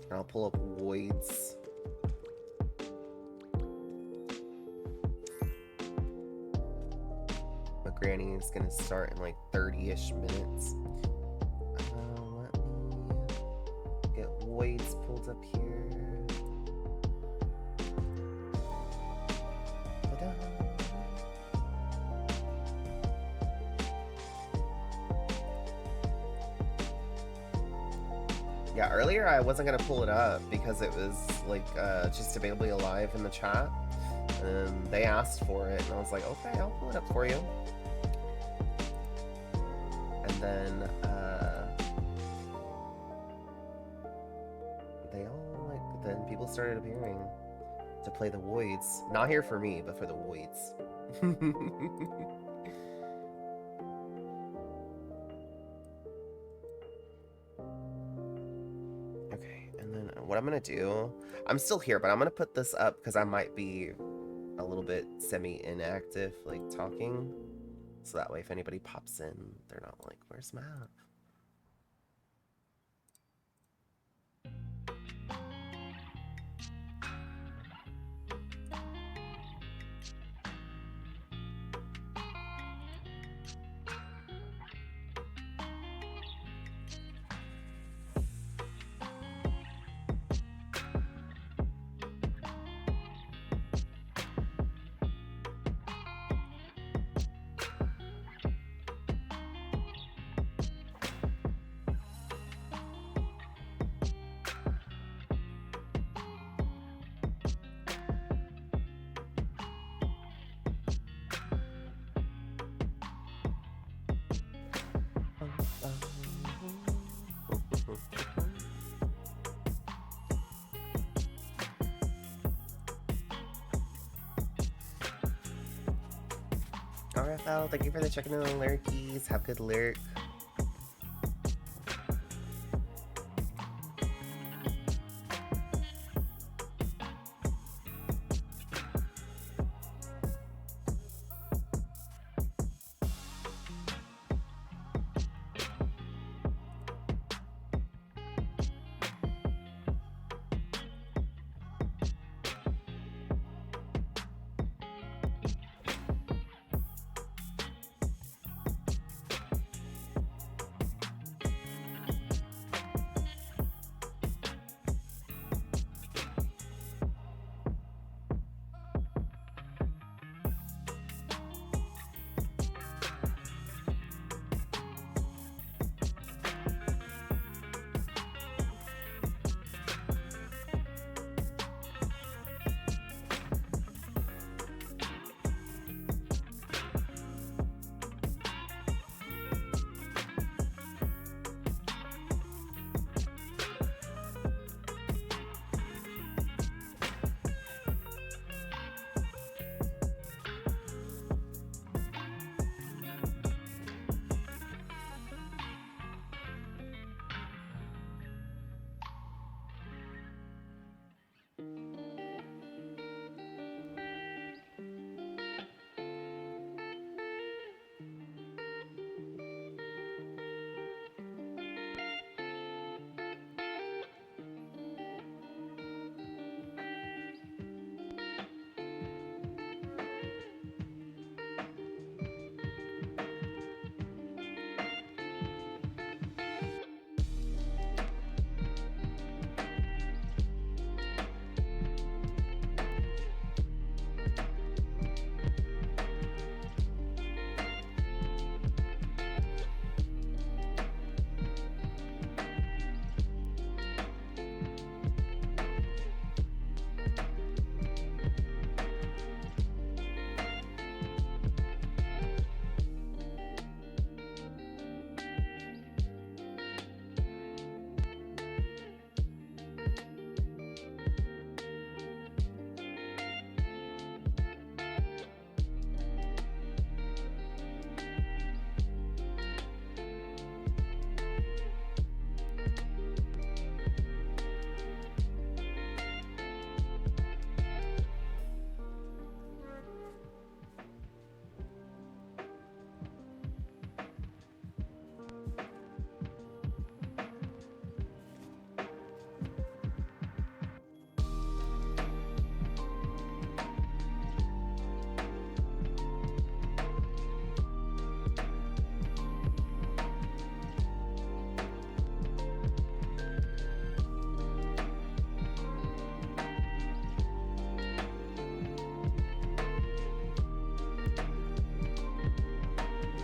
And I'll pull up voids. My granny is gonna start in like 30-ish minutes. Let me get voids pulled up here. Yeah, earlier I wasn't gonna pull it up because it was like just availably alive in the chat, and they asked for it, and I was like, okay, I'll pull it up for you. And then they all like then people started appearing to play the voids. Not here for me, but for the voids. Okay, and then what I'm gonna do, I'm still here, but I'm gonna put this up because I might be a little bit semi-inactive, like talking. So that way if anybody pops in, they're not like, where's Mav? Alright, Rafael, thank you for the checking in the lurkies. Have good lurk.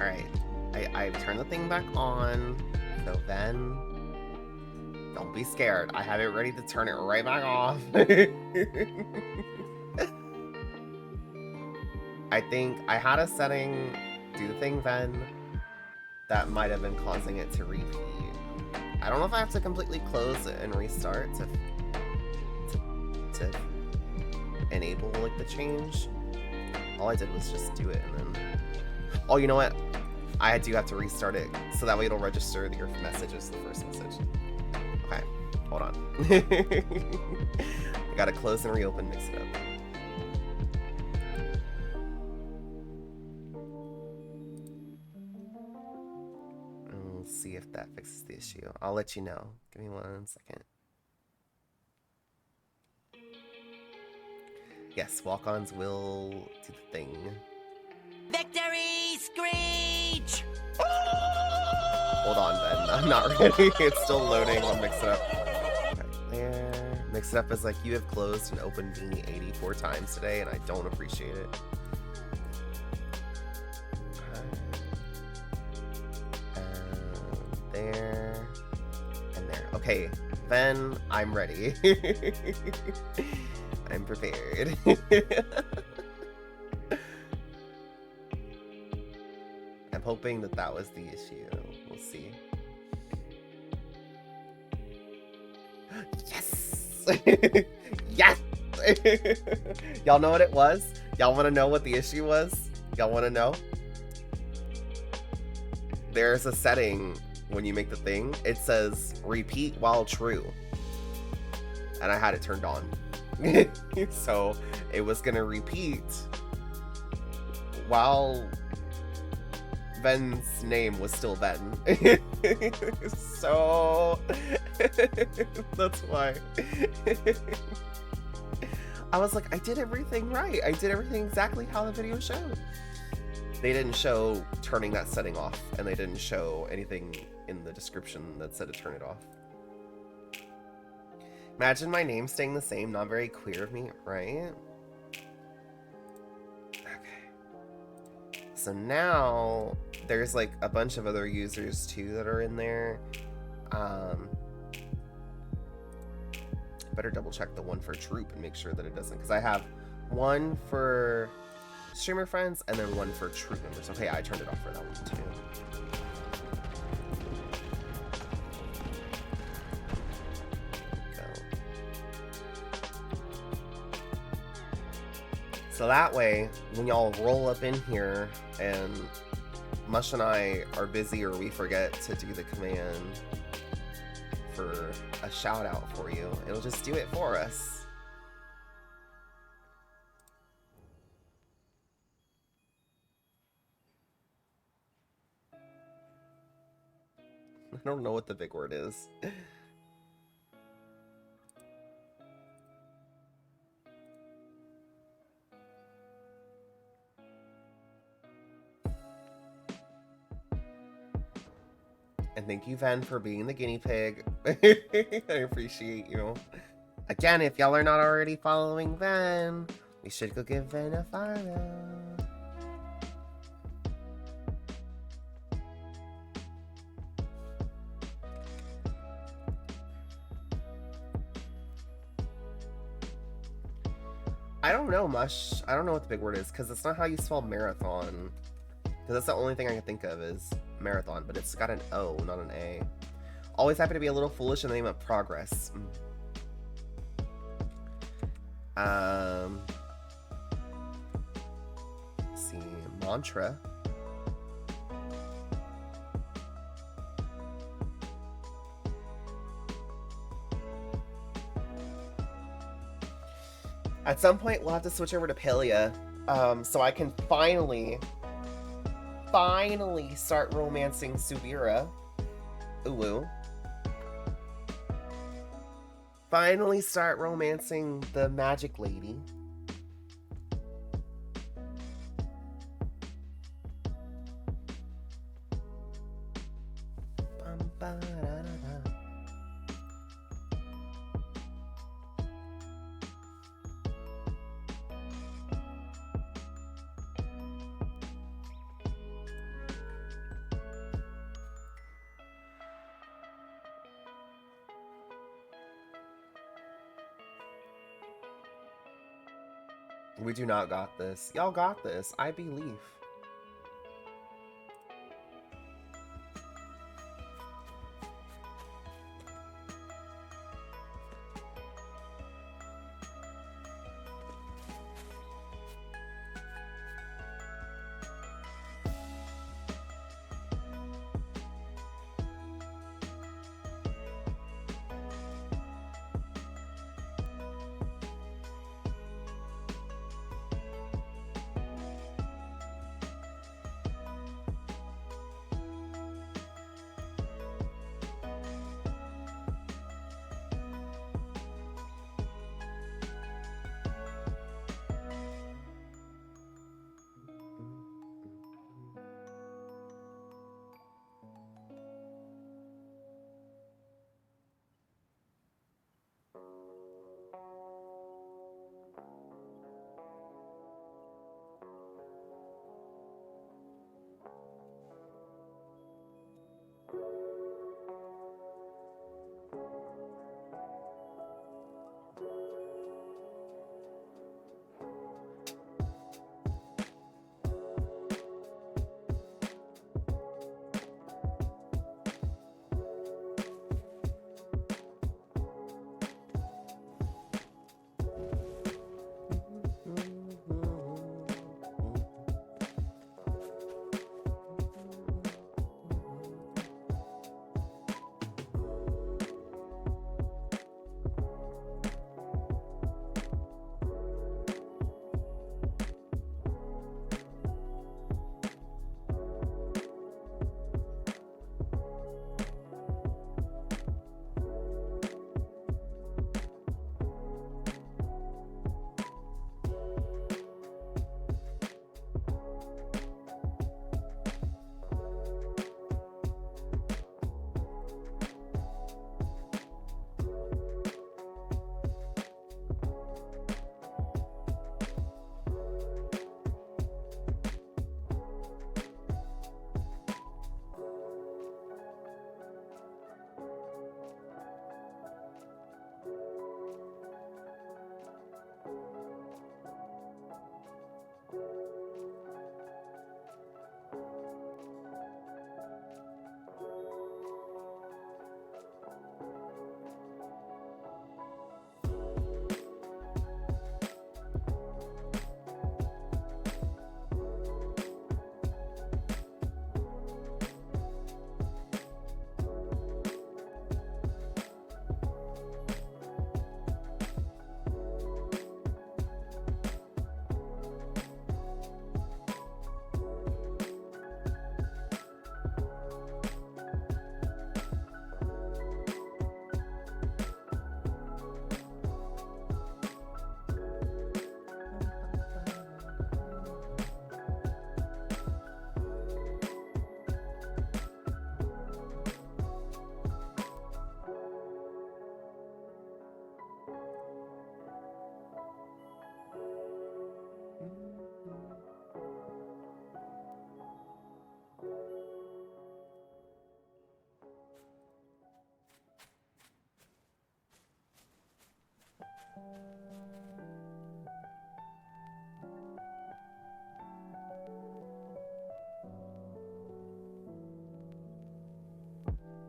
Alright. I've turned the thing back on. So then... Don't be scared. I have it ready to turn it right back off. I think I had a setting, do the thing then, that might have been causing it to repeat. I don't know if I have to completely close it and restart to enable like the change. All I did was just do it and then... Oh, you know what? I do have to restart it so that way it'll register that your message is the first message. Okay, hold on. I gotta close and reopen, mix it up. Let's see if that fixes the issue. I'll let you know. Give me 1 second. Yes, walk-ons will do the thing. Victory Screech! Hold on, then. I'm not ready. It's still loading. I'll mix it up. Okay, there. Mix it up as like you have closed and opened me 84 times today, and I don't appreciate it. There. And there. Okay, then I'm ready. I'm prepared. I'm hoping that that was the issue. We'll see. Yes! Yes! Y'all know what it was? Y'all want to know what the issue was? Y'all want to know? There's a setting when you make the thing. It says repeat while true. And I had it turned on. So it was gonna repeat while Ven's name was still Ven. So that's why. I was like, I did everything right. I did everything exactly how the video showed. They didn't show turning that setting off, and they didn't show anything in the description that said to turn it off. Imagine my name staying the same, not very queer of me, right? Okay. So now there's like a bunch of other users too that are in there. Better double check the one for Troop and make sure that it doesn't, because I have one for streamer friends and then one for Troop members. Okay, I turned it off for that one too. So that way, when y'all roll up in here and Mush and I are busy or we forget to do the command for a shout out for you, it'll just do it for us. I don't know what the big word is. And thank you, Ven, for being the guinea pig. I appreciate you. Again, if y'all are not already following Ven, we should go give Ven a follow. I don't know, Mush. I don't know what the big word is, because it's not how you spell marathon. Because that's the only thing I can think of is marathon, but it's got an O, not an A. Always happy to be a little foolish in the name of progress. Let's see, mantra. At some point, we'll have to switch over to Palia, so I can finally start romancing Subira. Ooh. Finally start romancing the magic lady. We do not got this. Y'all got this. I believe.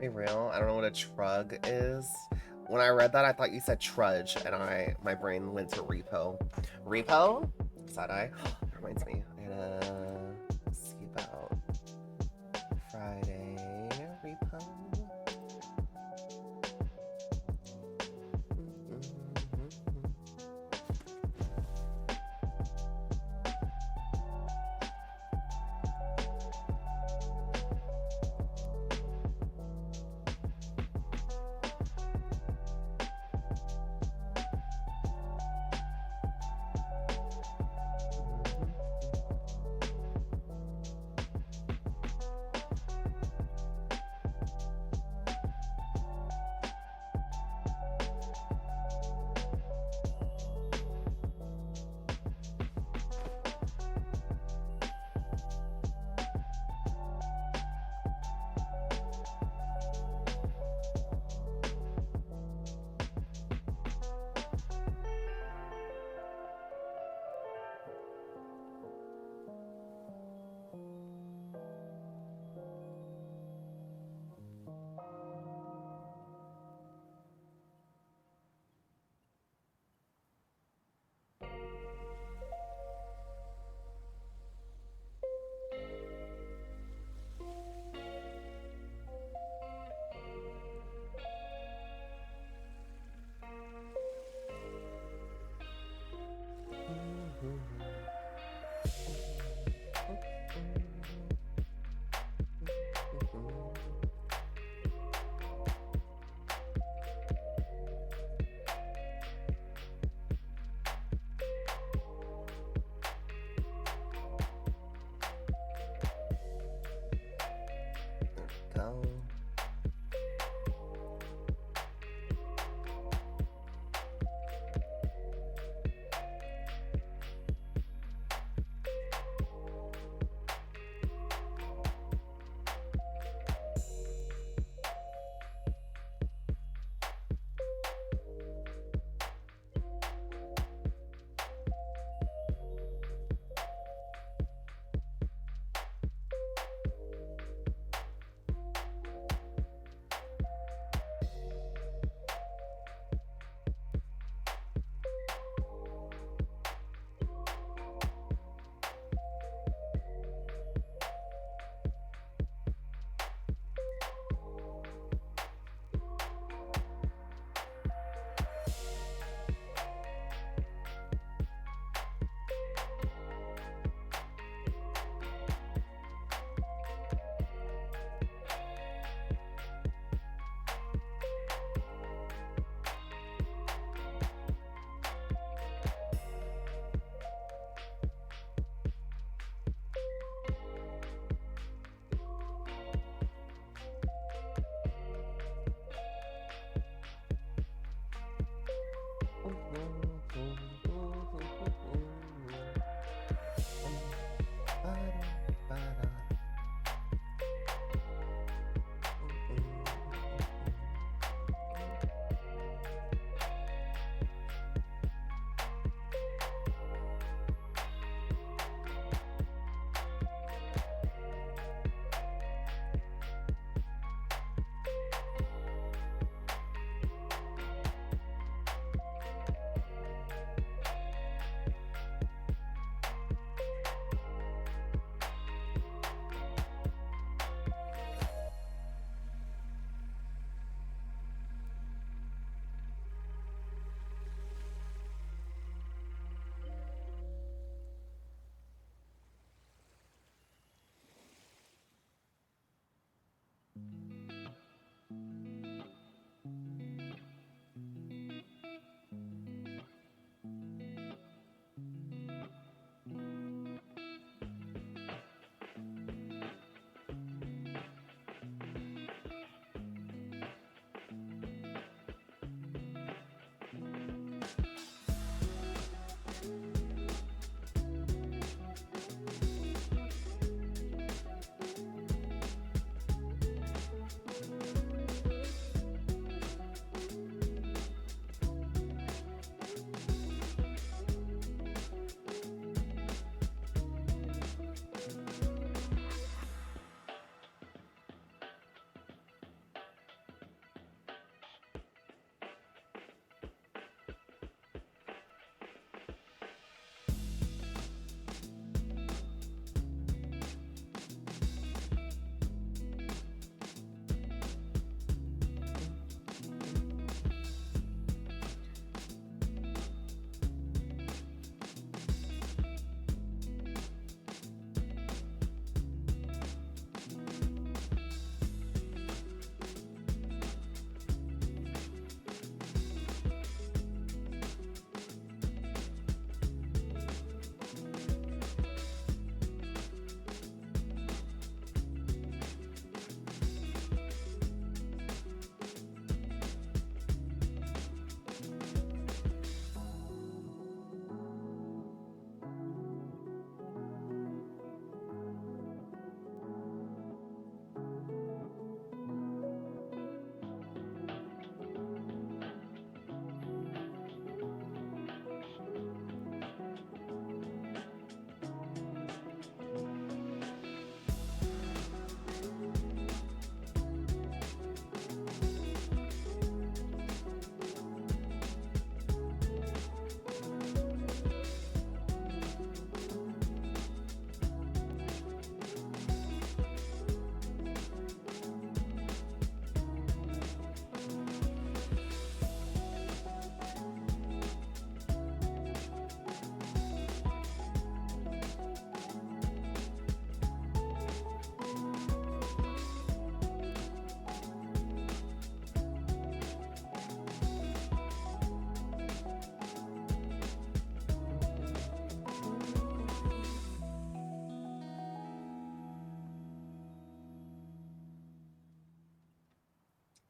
Be real, I don't know what a trug is. When I read that, I thought you said trudge, and my brain went to repo. Repo? Side eye. That reminds me. I gotta see about Friday. Repo.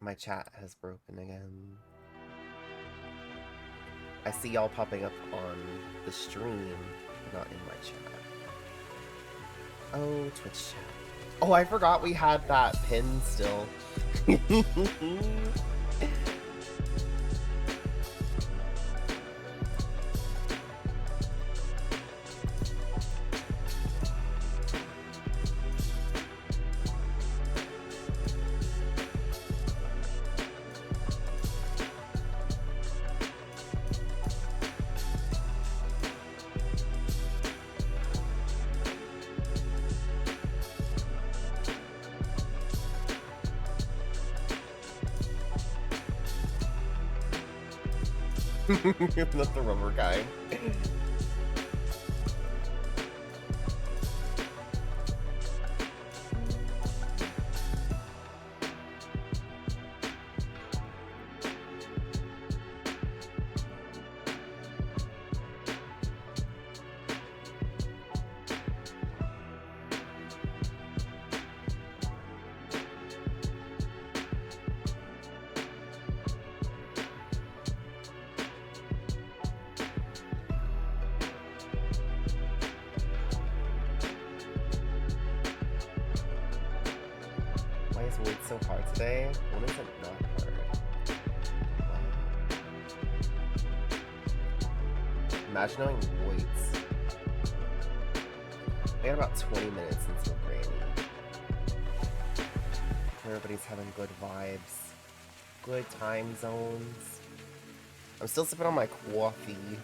My chat has broken again. I see y'all popping up on the stream, not in my chat. Oh, Twitch chat. Oh, I forgot we had that pin still. Not the rubber guy. Why is weight so hard today? When is it not hard? What? Imagine knowing weights. We got about 20 minutes until Granny. Everybody's having good vibes. Good time zones. I'm still sipping on my coffee.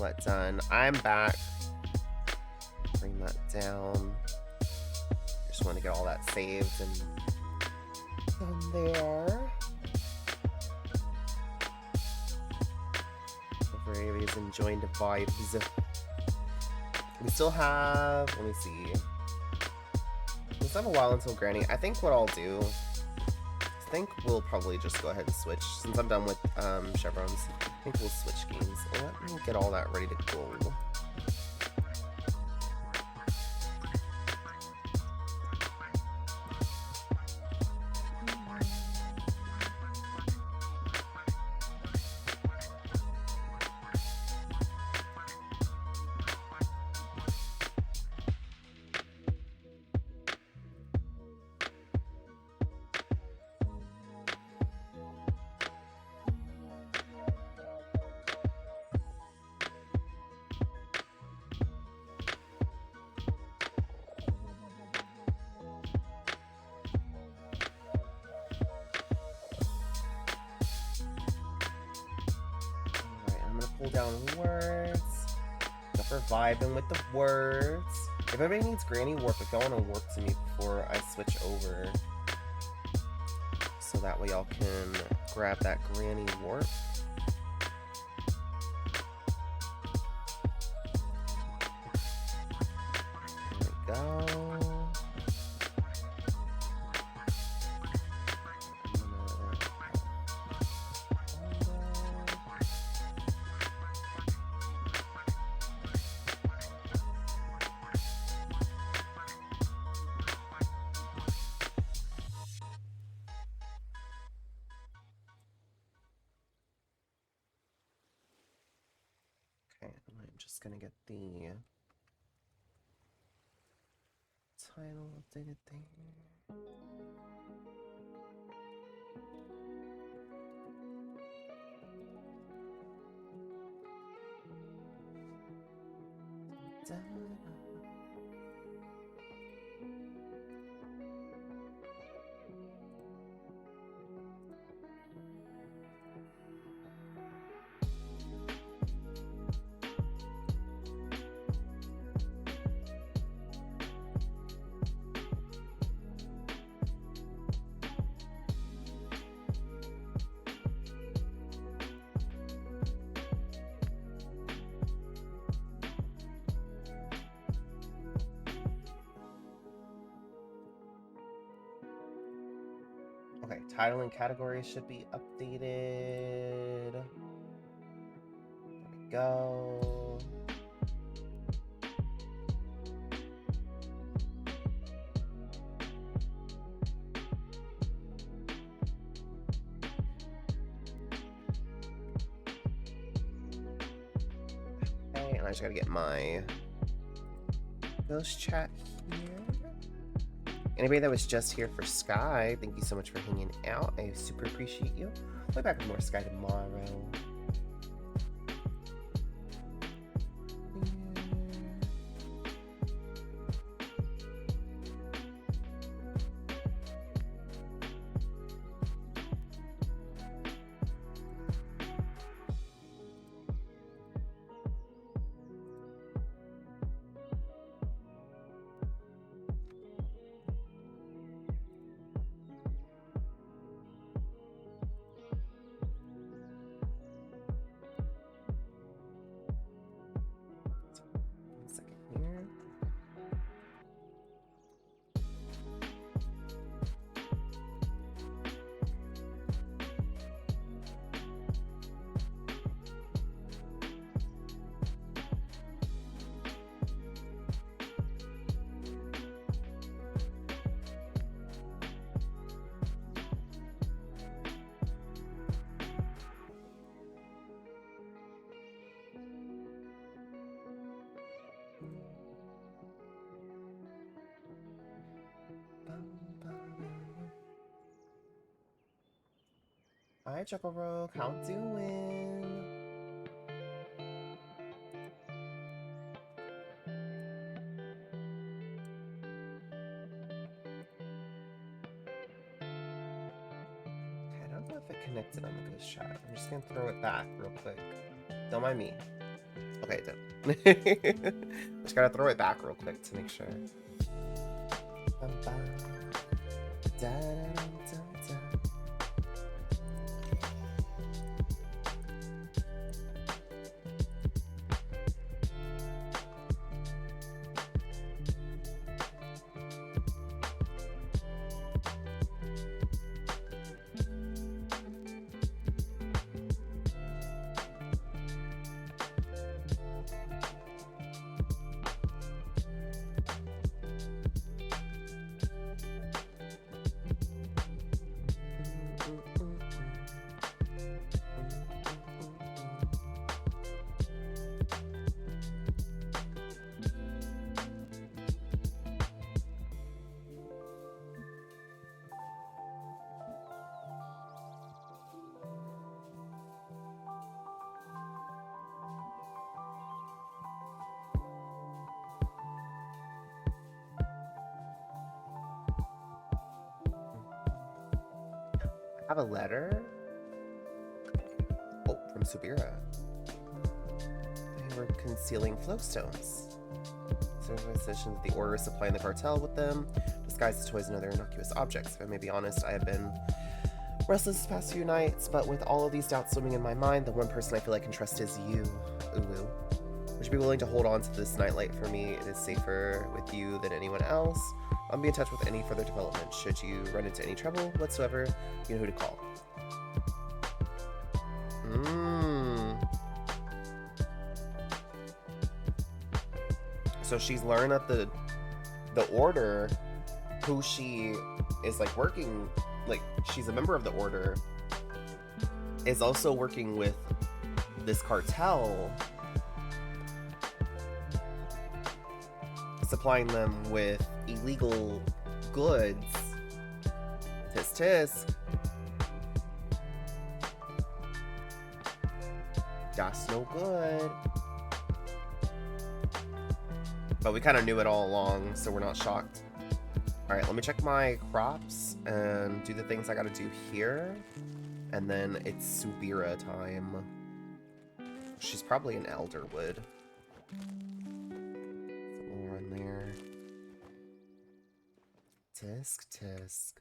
that done. I'm back. Bring that down. Just want to get all that saved and done there. Hope everybody's enjoying the vibes. We still have, let me see. We still have a while until Granny. I think what I'll do, I think we'll probably just go ahead and switch. Since I'm done with chevrons, I think we'll switch games. Let me get all that ready to go. Down words. If we're vibing with the words. If everybody needs granny warp, if y'all want to warp to me before I switch over, so that way y'all can grab that granny warp. There we go. I'm just gonna get the title updated there. Okay, title and category should be updated. There we go. Okay, and I just gotta get my ghost chat here. Anybody that was just here for Sky, thank you so much for hanging out. I super appreciate you. We'll be back with more Sky tomorrow. Hi, Chucklerogue. How doing? Okay, I don't know if it connected on the ghost chat. I'm just gonna throw it back real quick. Don't mind me. Okay, it did. Just gotta throw it back real quick to make sure. I have a letter. Oh, from Subira. They were concealing flowstones. So positions the order supplying the cartel with them, disguised as toys and other innocuous objects. If I may be honest, I have been restless this past few nights, but with all of these doubts swimming in my mind, the one person I feel I can trust is you, Ulu. Would you be willing to hold on to this nightlight for me? It is safer with you than anyone else. I'll be in touch with any further development. Should you run into any trouble whatsoever, you know who to call. So she's learned that the order, who she is like working, like she's a member of the order, is also working with this cartel, supplying them with illegal goods. Tisk tisk. That's no good. But we kind of knew it all along, so we're not shocked. Alright, let me check my crops and do the things I gotta do here. And then it's Subira time. She's probably in Elderwood. So we'll run there. Tisk tisk.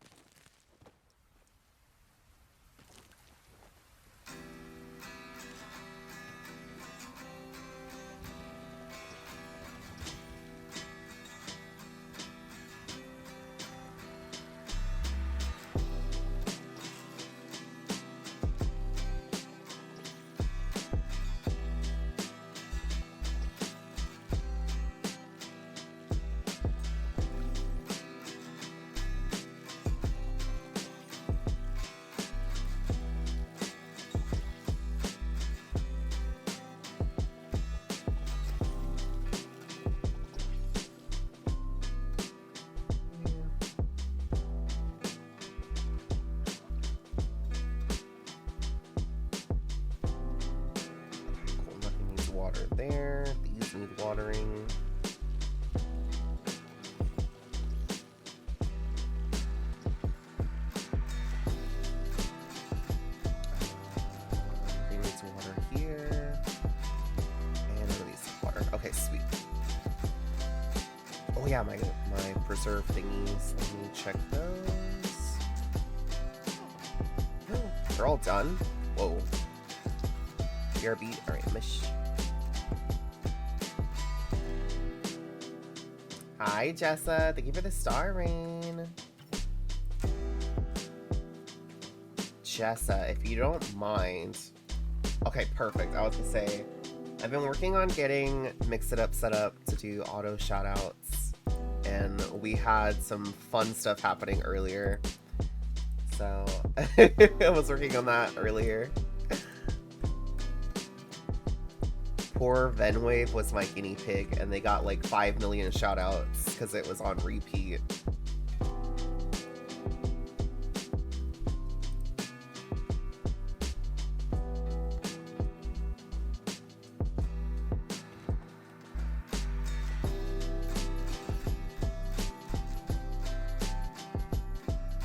Water there. These need watering. They need some water here. And one of these water. Okay, sweet. Oh yeah, my preserve thingies. Let me check those. They're all done. Whoa. BRB. Alright, mish. Hi, Jessa. Thank you for the star rain. Jessa, if you don't mind. Okay, perfect. I was gonna say, I've been working on getting Mix It Up set up to do auto shoutouts, and we had some fun stuff happening earlier. So, I was working on that earlier. Poor Venwave was my guinea pig, and they got like 5 million shoutouts because it was on repeat.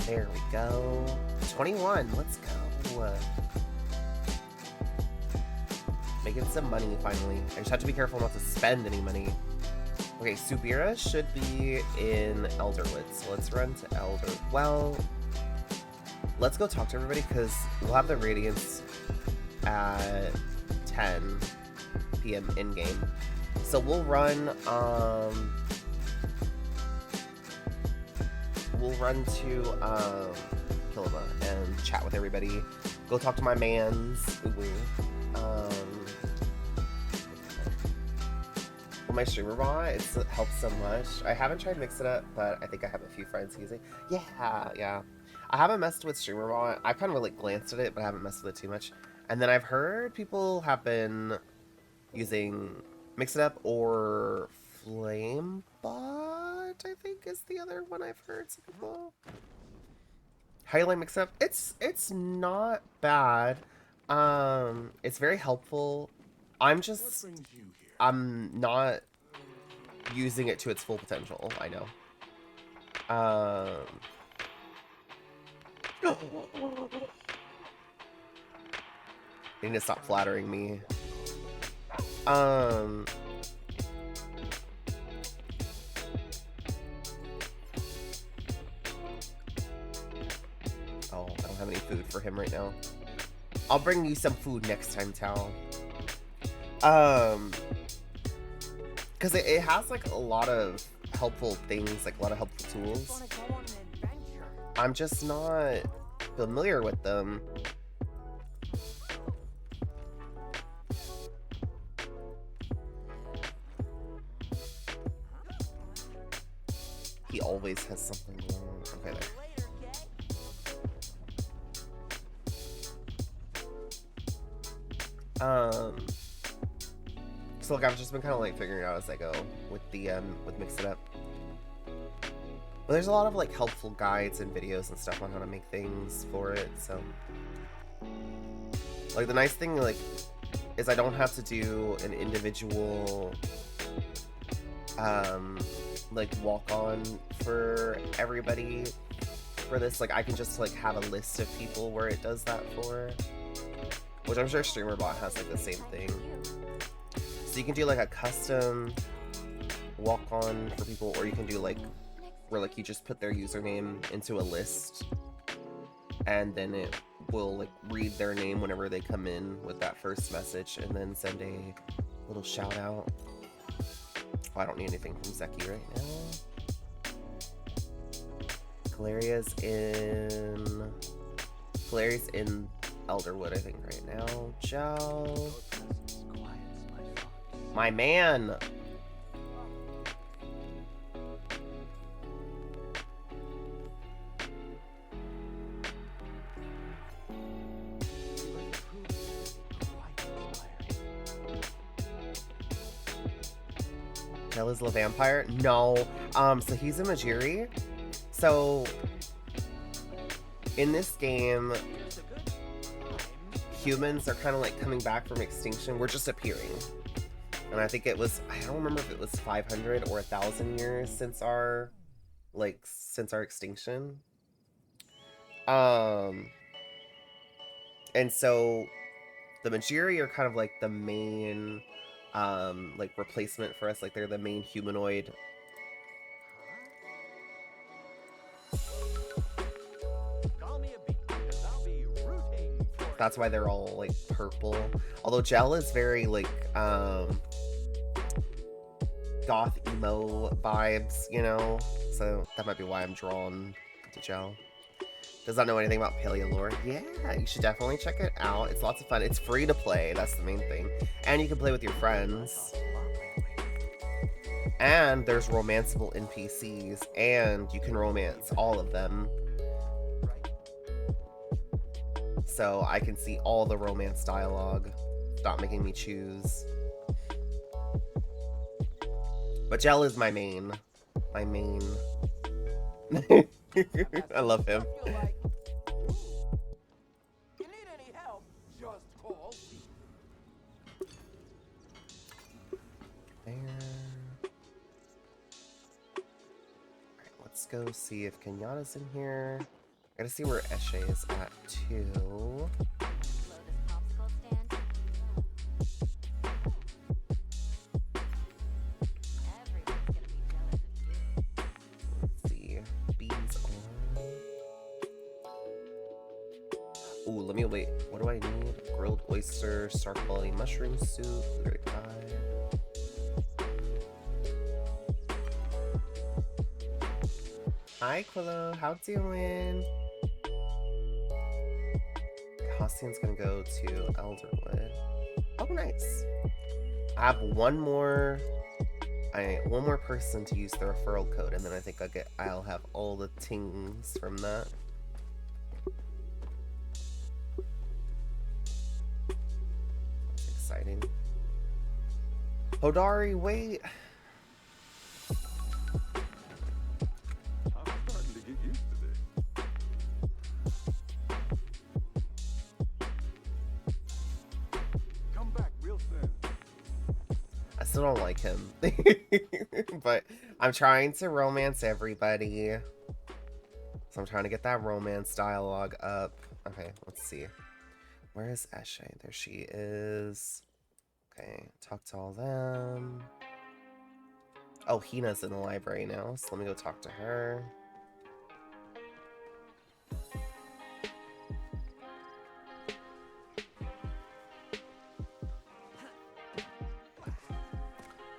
There we go. 21, let's go. Making some money finally. I just have to be careful not to spend any money. Okay, Subira should be in Elderwood, so let's run to Elder. Well, let's go talk to everybody because we'll have the Radiance at 10 p.m. in game. So we'll run to Kilima and chat with everybody. Go talk to my mans. For my streamer bot, it helps so much. I haven't tried Mix It Up, but I think I have a few friends using. Yeah. I haven't messed with streamer bot. I kind of like glanced at it, but I haven't messed with it too much. And then I've heard people have been using Mix It Up or Flamebot, I think is the other one I've heard some people. How you like Mix It Up? It's not bad. It's very helpful. I'm not using it to its full potential, I know. You need to stop flattering me. Oh, I don't have any food for him right now. I'll bring you some food next time, Tal. Because it has like a lot of helpful things, like a lot of helpful tools. I'm just not familiar with them. He always has something wrong. Okay, there. So look, I've just been kind of like figuring it out as I go with the with Mix It Up. But there's a lot of like helpful guides and videos and stuff on how to make things for it. So like the nice thing like is I don't have to do an individual like walk on for everybody for this. Like I can just like have a list of people where it does that for, which I'm sure StreamerBot has like the same thing. So you can do like a custom walk on for people, or you can do like where like you just put their username into a list and then it will like read their name whenever they come in with that first message and then send a little shout out. Oh, I don't need anything from Zeki right now. Calaria's in Elderwood, I think, right now. Joe. My man! Gel is the vampire? No. So he's a Majiri. So in this game, humans are kind of like coming back from extinction. We're just appearing. And I think it was, I don't remember if it was 500 or 1,000 years since our extinction. And so the Majiri are kind of like the main like replacement for us. Like they're the main humanoid. That's why they're all like purple. Although Gel is very like goth emo vibes, you know? So that might be why I'm drawn to Gel. Does not know anything about Palia lore. Yeah, you should definitely check it out. It's lots of fun. It's free to play, that's the main thing. And you can play with your friends. And there's romanceable NPCs, and you can romance all of them. So I can see all the romance dialogue. Stop making me choose. But Gel is my main. My main. I love him. There. Alright, let's go see if Kenyatta's in here. I gotta see where Eshe is at too. Ooh, let me wait. What do I need? Grilled oyster, star quality mushroom soup, blueberry pie. Hi, Quillo. How doing? Hastian's gonna go to Elderwood. Oh, nice. I have one more person to use the referral code, and then I think I'll have all the tings from that. That's exciting. Hodari, wait. I'm starting to get used to this. Come back real soon. I still don't like him. But I'm trying to romance everybody. So I'm trying to get that romance dialogue up. Okay, let's see. Where is Eshe? There she is. Okay, talk to all them. Oh, Hina's in the library now, so let me go talk to her.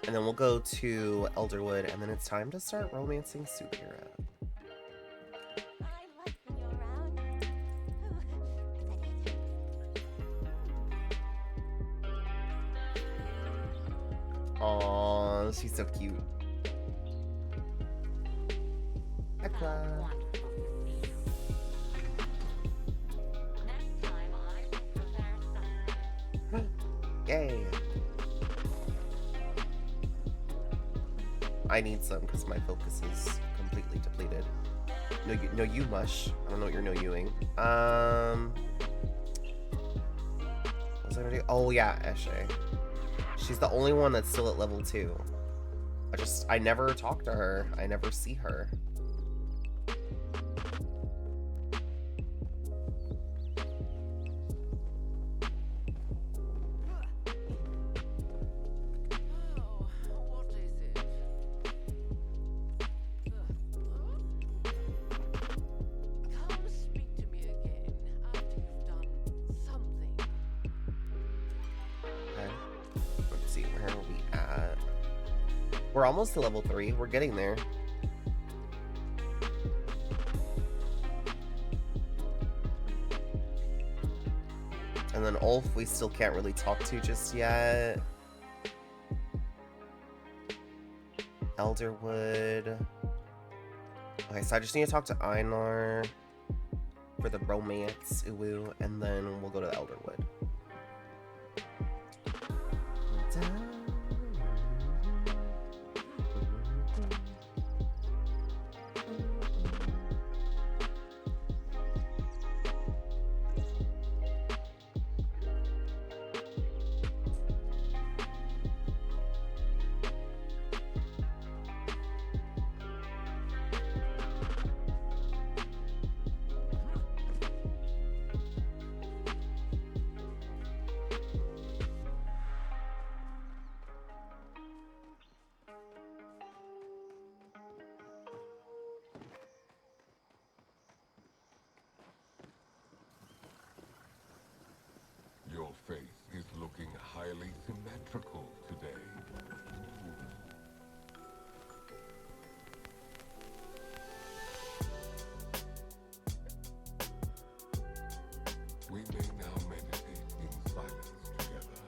And then we'll go to Elderwood, and then it's time to start romancing Sugira. I like when you're around. Aww, she's so cute. Ekla. Yay. I need some because my focus is completely depleted. No, you mush. I don't know what you're no youing. What was I gonna do? Oh yeah, Eshe. She's the only one that's still at level 2. I never talk to her. I never see her. We're almost to level 3. We're getting there. And then Ulf, we still can't really talk to just yet. Elderwood. Okay, so I just need to talk to Einar for the romance, uwu, and then we'll go to Elderwood. Your face is looking highly symmetrical today. We may now meditate in silence together.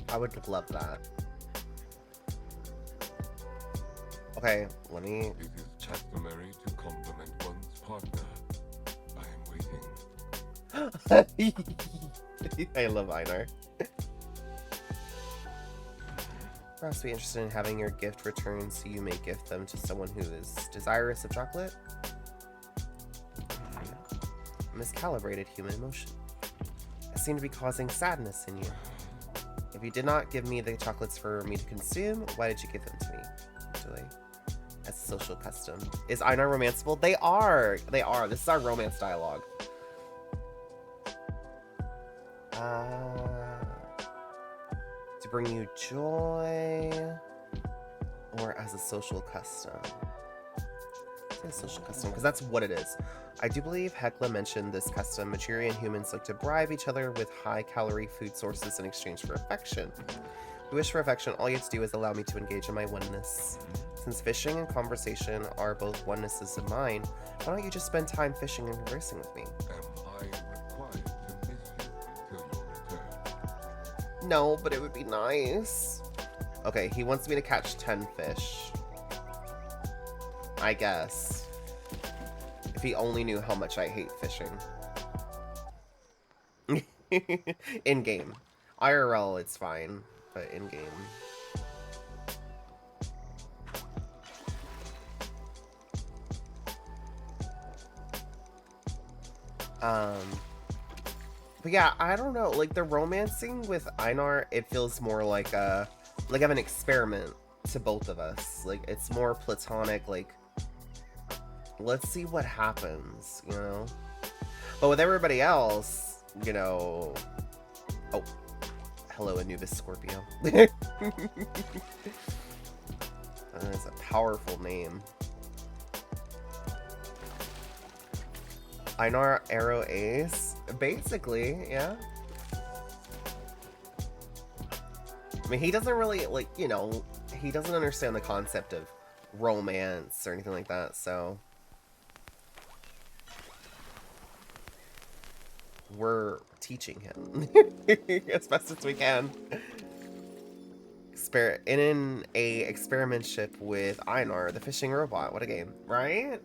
I would love that. Okay, let me... It is customary to compliment one's partner. I am waiting. I love Einar. Perhaps be interested in having your gift returned so you may gift them to someone who is desirous of chocolate. Miscalibrated human emotion. I seem to be causing sadness in you. If you did not give me the chocolates for me to consume, why did you give them to me? Actually, as a social custom. Is Einar romanceable? They are! They are. This is our romance dialogue. To bring you joy, or as a social custom. be a social custom because that's what it is. I do believe Hecla mentioned this custom. Materia and humans look to bribe each other with high-calorie food sources in exchange for affection. If you wish for affection, all you have to do is allow me to engage in my oneness. Since fishing and conversation are both onenesses of mine, why don't you just spend time fishing and conversing with me? Am I required to miss you until your return? No, but it would be nice. Okay, he wants me to catch 10 fish. I guess. If he only knew how much I hate fishing. In-game. IRL, it's fine, but in-game. But yeah, I don't know. Like, the romancing with Einar, it feels more like of an experiment to both of us. Like, it's more platonic, like, let's see what happens, you know? But with everybody else, you know... Oh. Hello, Anubis Scorpio. That is a powerful name. Einar Arrow Ace? Basically, yeah. I mean, he doesn't really, like, you know, he doesn't understand the concept of romance or anything like that, so... We're teaching him as best as we can. In a experimentship with Einar, the fishing robot. What a game, right?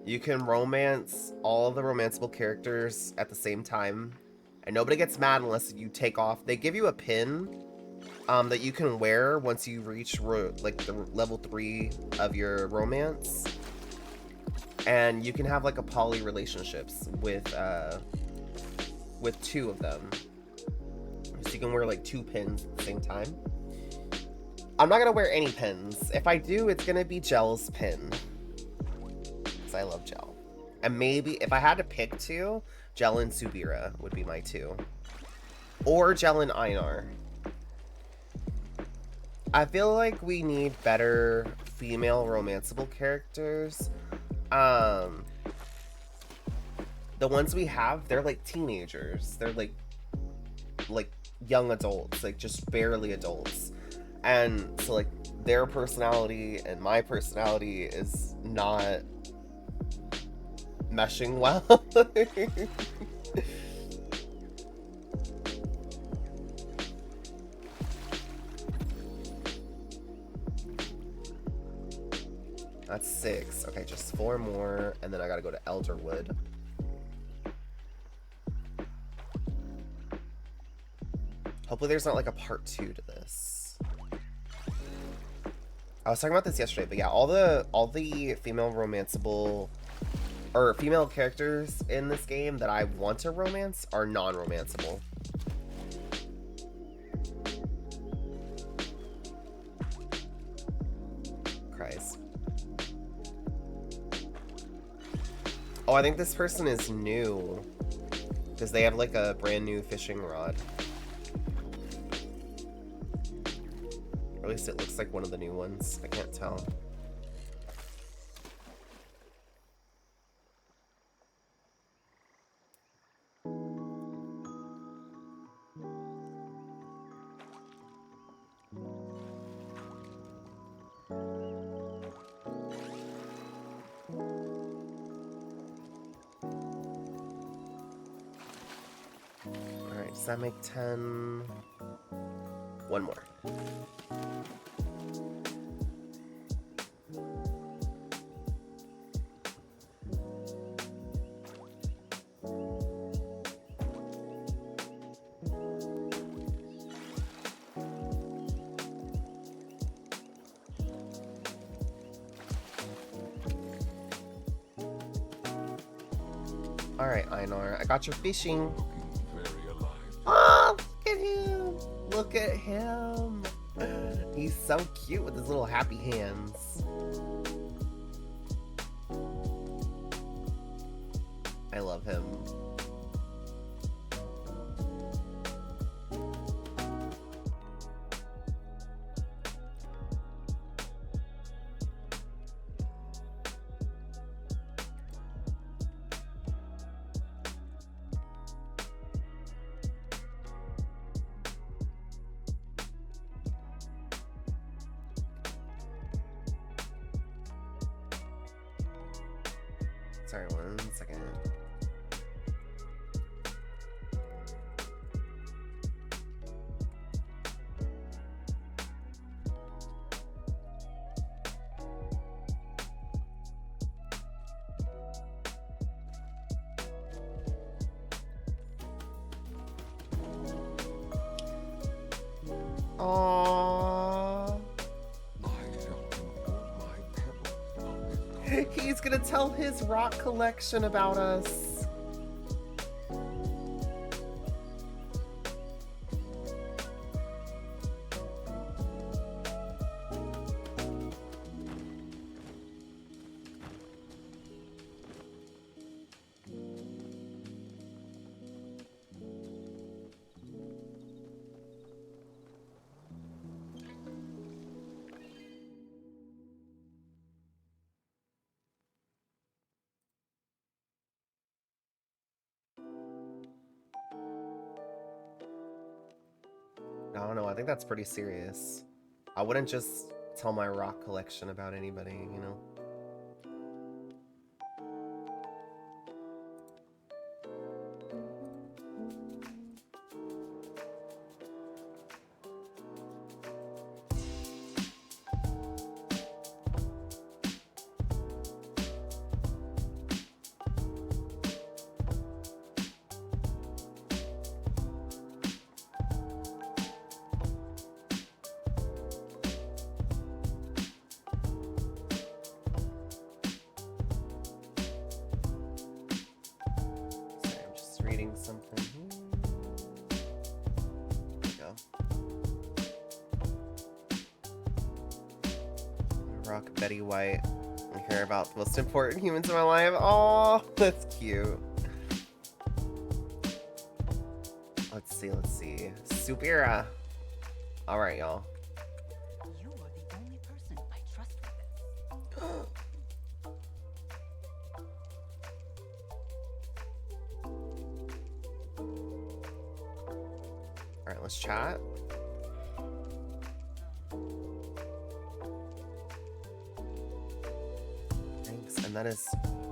You can romance all of the romanceable characters at the same time, and nobody gets mad unless you take off. They give you a pin that you can wear once you reach like the level 3 of your romance, and you can have like a poly relationships with 2 of them. So you can wear like 2 pins at the same time. I'm not gonna wear any pins. If I do, it's gonna be Gel's pin. I love Gel. And maybe, if I had to pick 2, Gel and Subira would be my 2. Or Gel and Einar. I feel like we need better female romanceable characters. The ones we have, they're like teenagers. They're like young adults, like just barely adults. And so like their personality and my personality is not meshing well. That's 6. Okay, just 4 more, and then I gotta go to Elderwood. Hopefully there's not like a part 2 to this. I was talking about this yesterday, but yeah, all the female romanceable or female characters in this game that I want to romance are non-romanceable. Christ. Oh, I think this person is new because they have like a brand new fishing rod. Or at least it looks like one of the new ones. I can't tell. Does that make 10? One more. All right, Einar, I got your fishing. Very alive. Oh, look at him! Look at him! He's so cute with his little happy hands. I love him. Sorry, 1 second. Aww. I shall do all my pebbles of this gold. He's gonna tell his rock collection about us. I don't know, I think that's pretty serious. I wouldn't just tell my rock collection about anybody, you know? Sorry, I'm just reading something. There we go. Rock Betty White. I hear about the most important humans in my life. Oh, that's cute. Let's see, let's see. Supira. All right, y'all. You are the only person I trust with this. All right, let's chat. Thanks. And that is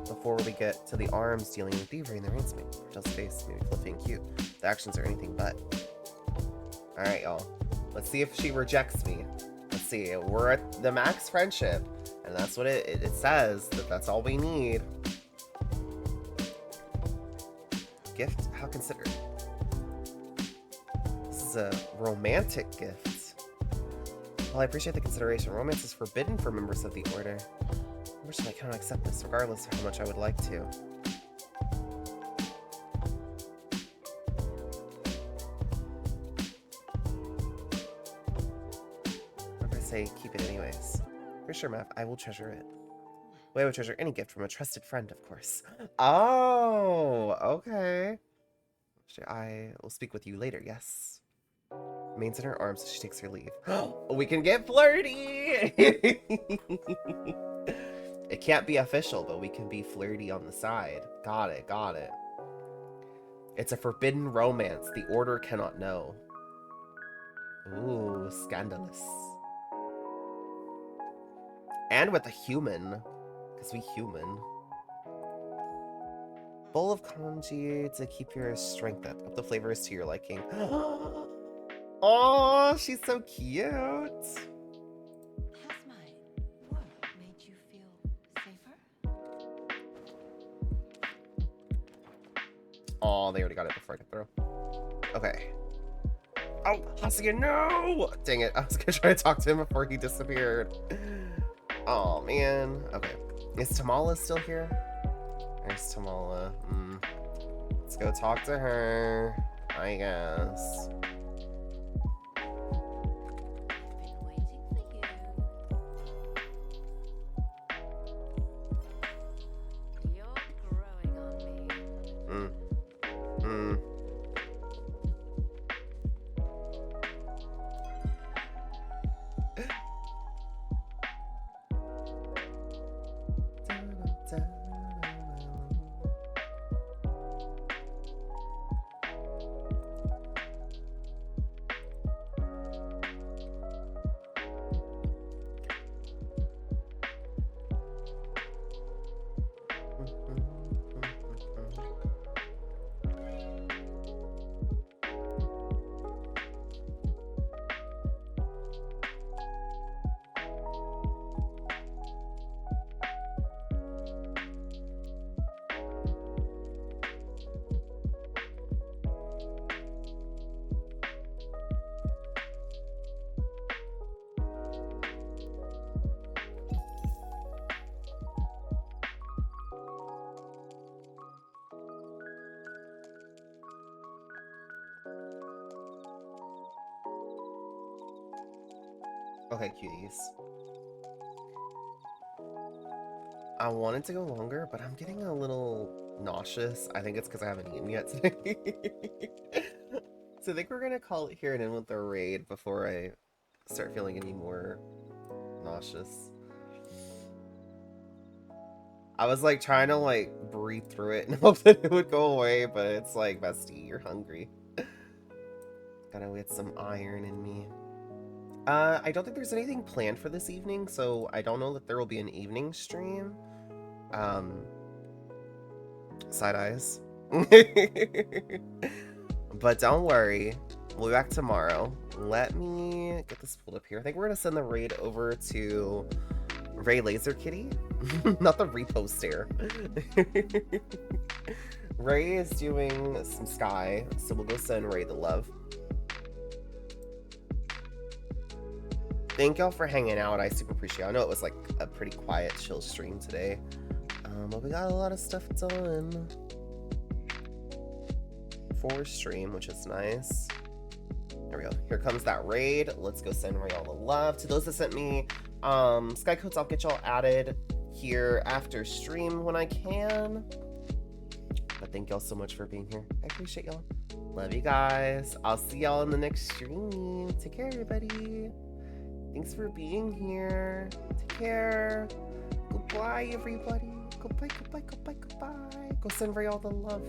before we get to the arms dealing with thievery and the ransom. Just face, maybe fluffy and cute. The actions are anything but. All right, y'all. Let's see if she rejects me. Let's see. We're at the max friendship, and that's what it says. That's all we need. Gift? How considerate. This is a romantic gift. Well, I appreciate the consideration. Romance is forbidden for members of the order. Unfortunately, I cannot accept this, regardless of how much I would like to. What if I say keep it anyways? For sure, Math, I will treasure it. Well, I would treasure any gift from a trusted friend, of course. Oh, okay. I will speak with you later, yes. Remains in her arms as she takes her leave. We can get flirty! It can't be official, but we can be flirty on the side. Got it, got it. It's a forbidden romance the order cannot know. Ooh, scandalous. And with a human. Because we human. Bowl of kanji to keep your strength up. Hope the flavor is to your liking. Oh, she's so cute. Has my work made you feel safer? Oh, they already got it before I could throw. Okay. Oh, Hasuga, no! Dang it, I was gonna try to talk to him before he disappeared. Oh, man. Okay. Is Tamala still here? There's Tamala. Let's go talk to her, I guess. Been waiting for you. You're growing on me. Okay, cuties. I wanted to go longer, but I'm getting a little nauseous. I think it's because I haven't eaten yet today. So I think we're gonna call it here and end with the raid before I start feeling any more nauseous. I was like trying to like breathe through it and hope that it would go away, but it's like, bestie, you're hungry. Gotta get some iron in me. I don't think there's anything planned for this evening, so I don't know that there will be an evening stream. Side eyes. But don't worry, we'll be back tomorrow. Let me get this pulled up here. I think we're gonna send the raid over to Ray Laser Kitty. Not the reposter. Ray is doing some Sky, so we'll go send Ray the love. Thank y'all for hanging out. I super appreciate it. I know it was like a pretty quiet, chill stream today. But we got a lot of stuff done for stream, which is nice. There we go. Here comes that raid. Let's go send Ray all the love. To those that sent me Sky codes, I'll get y'all added here after stream when I can. But thank y'all so much for being here. I appreciate y'all. Love you guys. I'll see y'all in the next stream. Take care, everybody. Thanks for being here. Take care. Goodbye, everybody. Goodbye, goodbye, goodbye, goodbye. Go send Ray all the love.